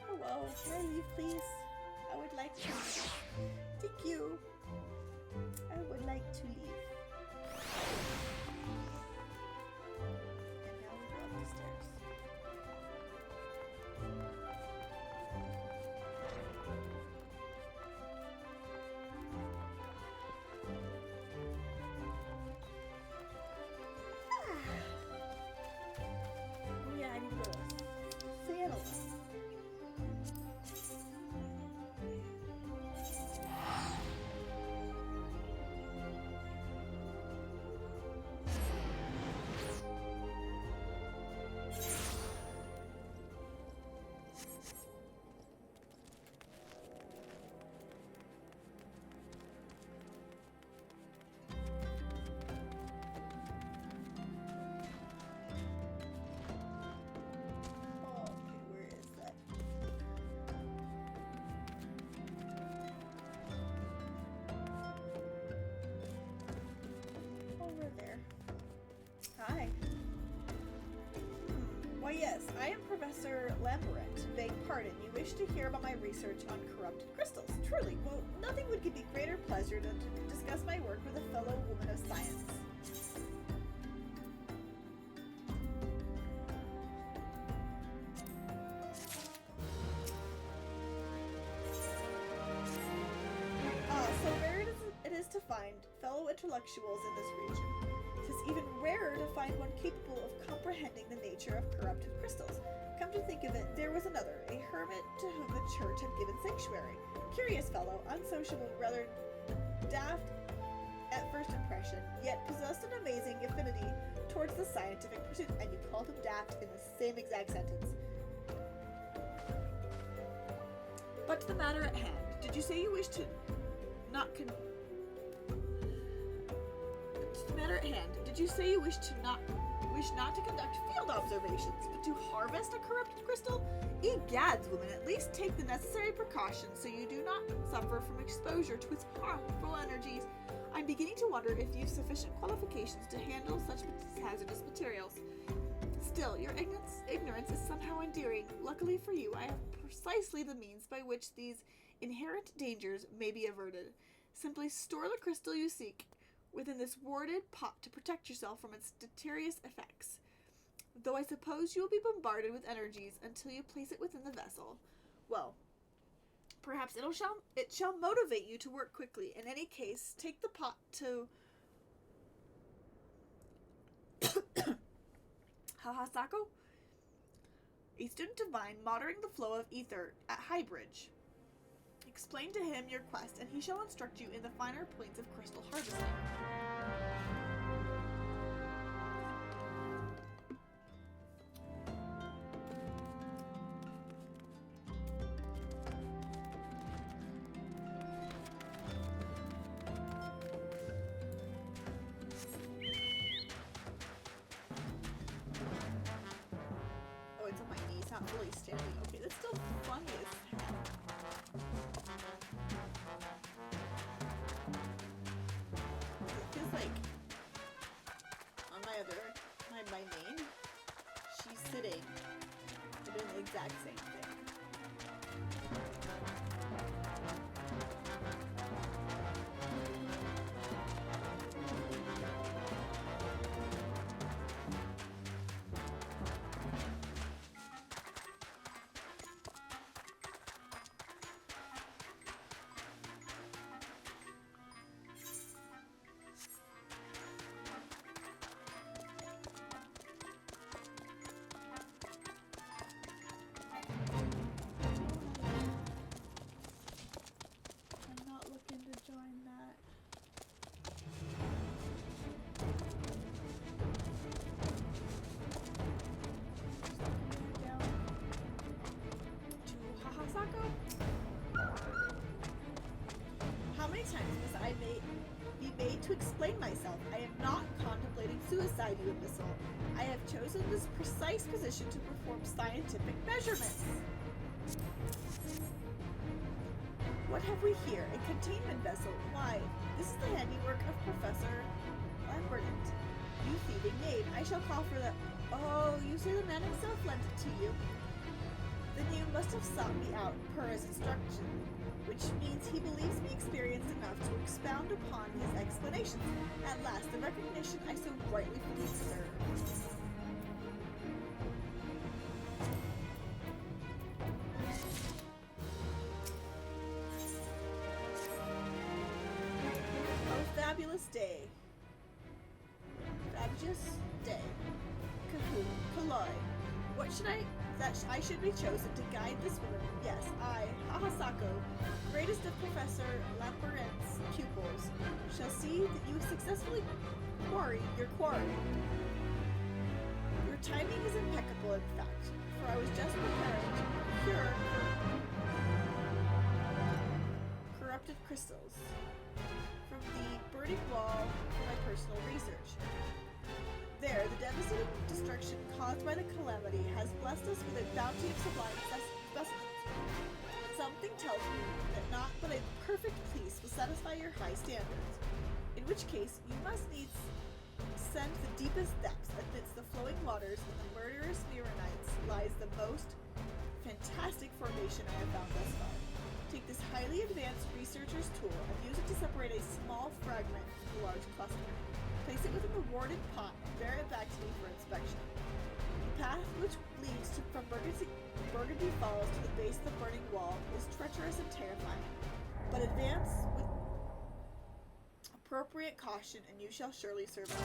Hello, can I leave, please? I would like to leave. Thank you. I would like to leave. Hi. Why yes, I am Professor Lamberent. Beg pardon, you wish to hear about my research on corrupted crystals. Truly, well, nothing would give me greater pleasure than to discuss my work with a fellow woman of science. So rare it is to find fellow intellectuals in this region. It is even rarer to find one capable of comprehending the nature of corrupted crystals. Come to think of it, there was another, a hermit to whom the church had given sanctuary. Curious fellow, unsociable, rather daft at first impression, yet possessed an amazing affinity towards the scientific pursuit, and you called him daft in the same exact sentence. But to the matter at hand, did you say you wish to not Did you say you wish not to conduct field observations, but to harvest a corrupted crystal? Egads, woman, at least take the necessary precautions so you do not suffer from exposure to its harmful energies. I'm beginning to wonder if you've sufficient qualifications to handle such hazardous materials. Still, your ignorance is somehow endearing. Luckily for you, I have precisely the means by which these inherent dangers may be averted. Simply store the crystal you seek within this warded pot to protect yourself from its deleterious effects. Though I suppose you will be bombarded with energies until you place it within the vessel. Well, perhaps it shall motivate you to work quickly. In any case, take the pot to Hahasako, a student of mine monitoring the flow of ether at Highbridge. Explain to him your quest, and he shall instruct you in the finer points of crystal harvesting. Oh, it's on my knees, not really standing. Okay, that's still funny as heck. Like on my main, she's sitting and doing the exact same thing. How many times must I be made to explain myself? I am not contemplating suicide, you imbecile. I have chosen this precise position to perform scientific measurements. What have we here? A containment vessel. Why, this is the handiwork of Professor Lamberent. You thieving knave. I shall call for the... Oh, you say the man himself lent it to you. Then you must have sought me out per his instruction, which means he believes me experienced enough to expound upon his explanations. At last, the recognition I so rightly deserve. Oh, fabulous day. Fabulous day. Kaloi. What should I should be chosen to guide this woman. Yes, I, Hahasako, greatest of Professor Lamberent's pupils, shall see that you successfully quarry your quarry. Your timing is impeccable, in fact, for I was just preparing to procure corrupted crystals from the burning wall for my personal research. There, the devastating destruction caused by the calamity has blessed us with a bounty of sublime specimens. Something tells me that not but a perfect peace will satisfy your high standards, in which case you must needs send Beyond the deepest depths, amidst the flowing waters of the murderous Mirrorites, lies the most fantastic formation I have found thus far. Take this highly advanced researcher's tool and use it to separate a small fragment from the large cluster. Place it within the warded pot and bear it back to me for inspection. The path which leads from Burgundy Falls to the base of the burning wall is treacherous and terrifying, but advance with appropriate caution and you shall surely survive.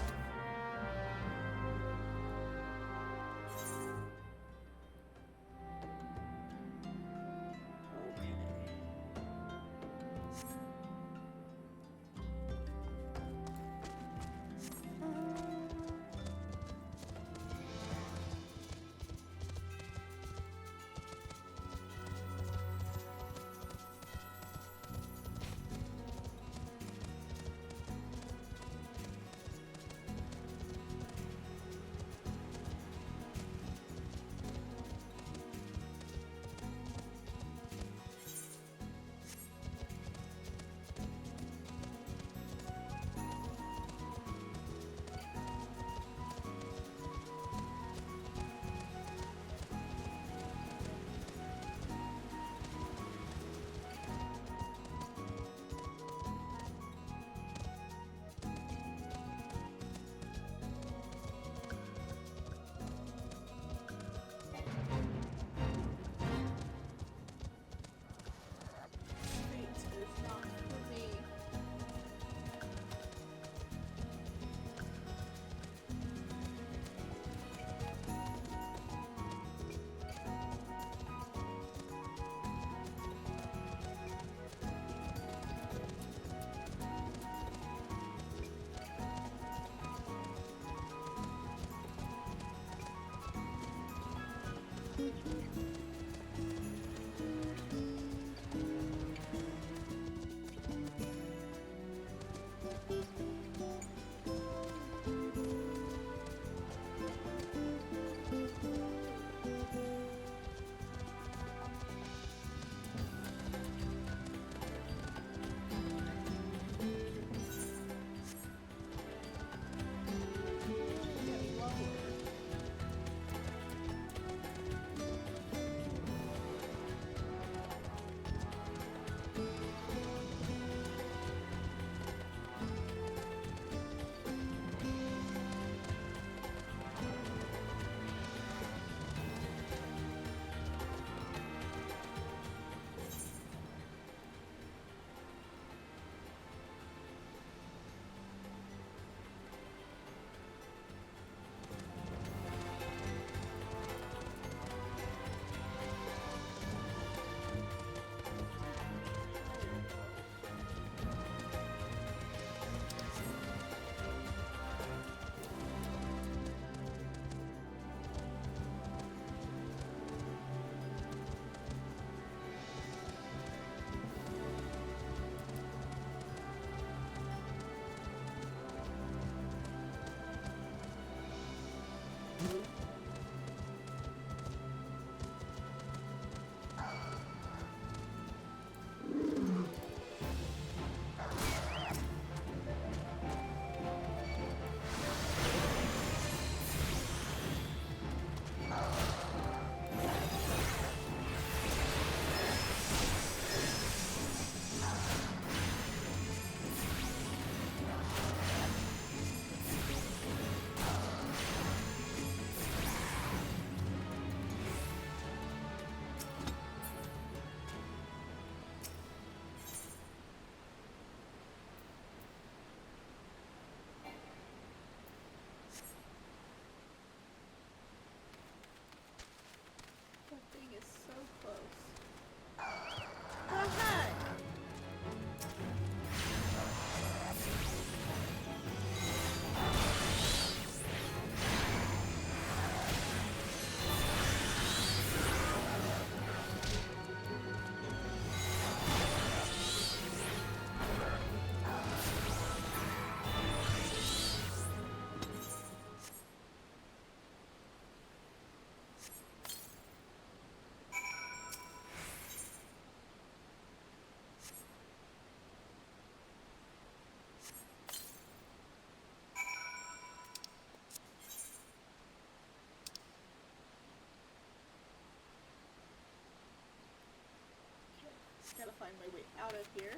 find my way out of here.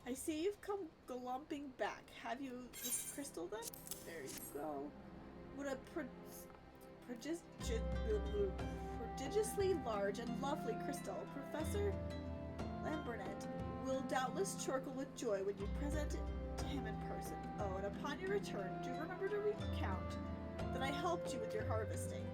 I see you've come glumping back. Have you this crystal then? There you go. What a prodigiously large and lovely crystal. Professor Lambernet will doubtless chortle with joy when you present it to him in person. Oh, and upon your return, do remember to recount that I helped you with your harvesting.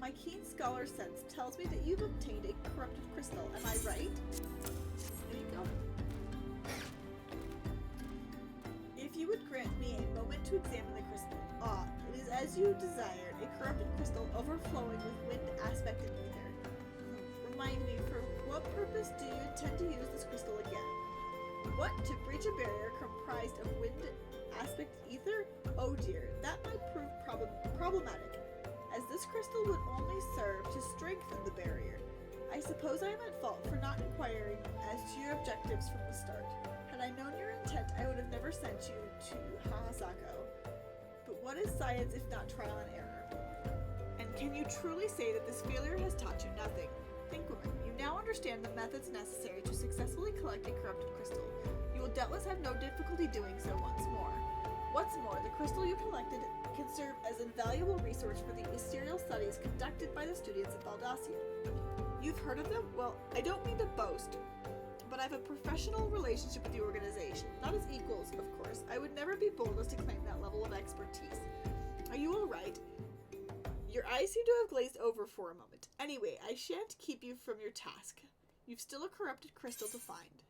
My keen scholar sense tells me that you've obtained a corrupted crystal. Am I right? There you go. If you would grant me a moment to examine the crystal. Ah, it is as you desired, a corrupted crystal overflowing with wind aspect and ether. Remind me, for what purpose do you intend to use this crystal again? What? To breach a barrier comprised of wind aspect ether? Oh dear, that might prove problematic, as this crystal would only serve to strengthen the barrier. I suppose I am at fault for not inquiring as to your objectives from the start. Had I known your intent, I would have never sent you to Hahasako. But what is science if not trial and error? And can you truly say that this failure has taught you nothing? Think, woman, you now understand the methods necessary to successfully collect a corrupted crystal. You will doubtless have no difficulty doing so once more. What's more, the crystal you collected can serve as an invaluable resource for the ethereal studies conducted by the students of Baldassian. You've heard of them? Well, I don't mean to boast, but I have a professional relationship with the organization. Not as equals, of course. I would never be bold as to claim that level of expertise. Are you all right? Your eyes seem to have glazed over for a moment. Anyway, I shan't keep you from your task. You've still a corrupted crystal to find.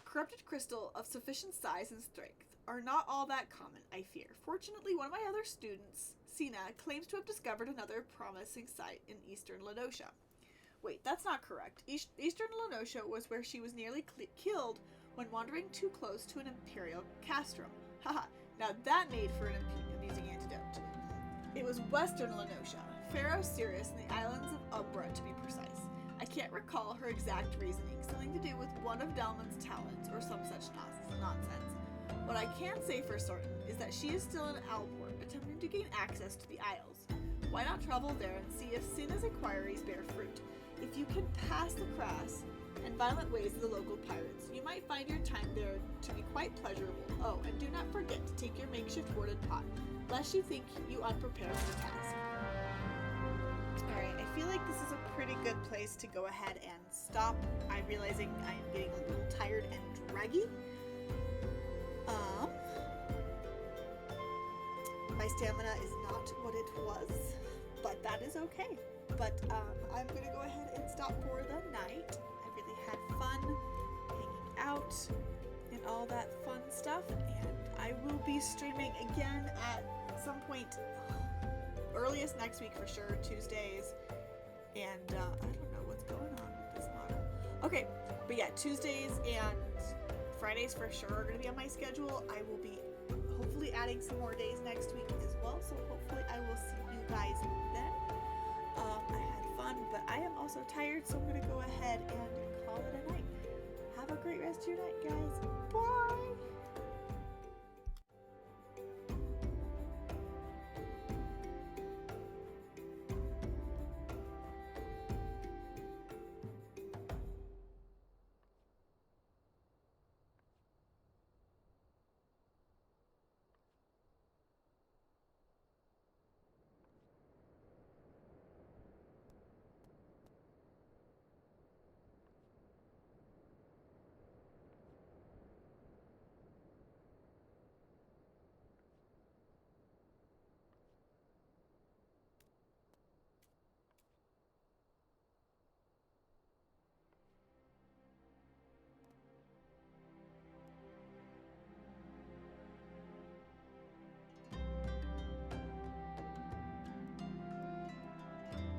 Corrupted crystal of sufficient size and strength are not all that common, I fear. Fortunately, one of my other students, Sina, claims to have discovered another promising site in eastern Lanosha. Wait, that's not correct. Eastern Lanosha was where she was nearly killed when wandering too close to an imperial castrum. Haha, now that made for an amusing antidote. It was western Lenosha, Pharaoh Sirius, and the islands of Umbra to be precise. I can't recall her exact reasoning, something to do with one of Dalman's talents or some such nonsense. What I can say for certain is that she is still in Alport, attempting to gain access to the Isles. Why not travel there and see if Sina's inquiries bear fruit? If you can pass the crass and violent ways of the local pirates, you might find your time there to be quite pleasurable. Oh, and do not forget to take your makeshift worded pot, lest you think you unprepared for the task. Alright, I feel like this is a pretty good place to go ahead and stop. I'm realizing I am getting a little tired and draggy. My stamina is not what it was, but that is okay. But I'm going to go ahead and stop for the night. I really had fun hanging out and all that fun stuff, and I will be streaming again at some point, earliest next week for sure, Tuesdays, and I don't know what's going on with this model. Okay, but yeah, Tuesdays and Fridays for sure are going to be on my schedule. I will be hopefully adding some more days next week as well, so hopefully I will see you guys then. I had fun, but I am also tired, so I'm going to go ahead and call it a night. Have a great rest of your night.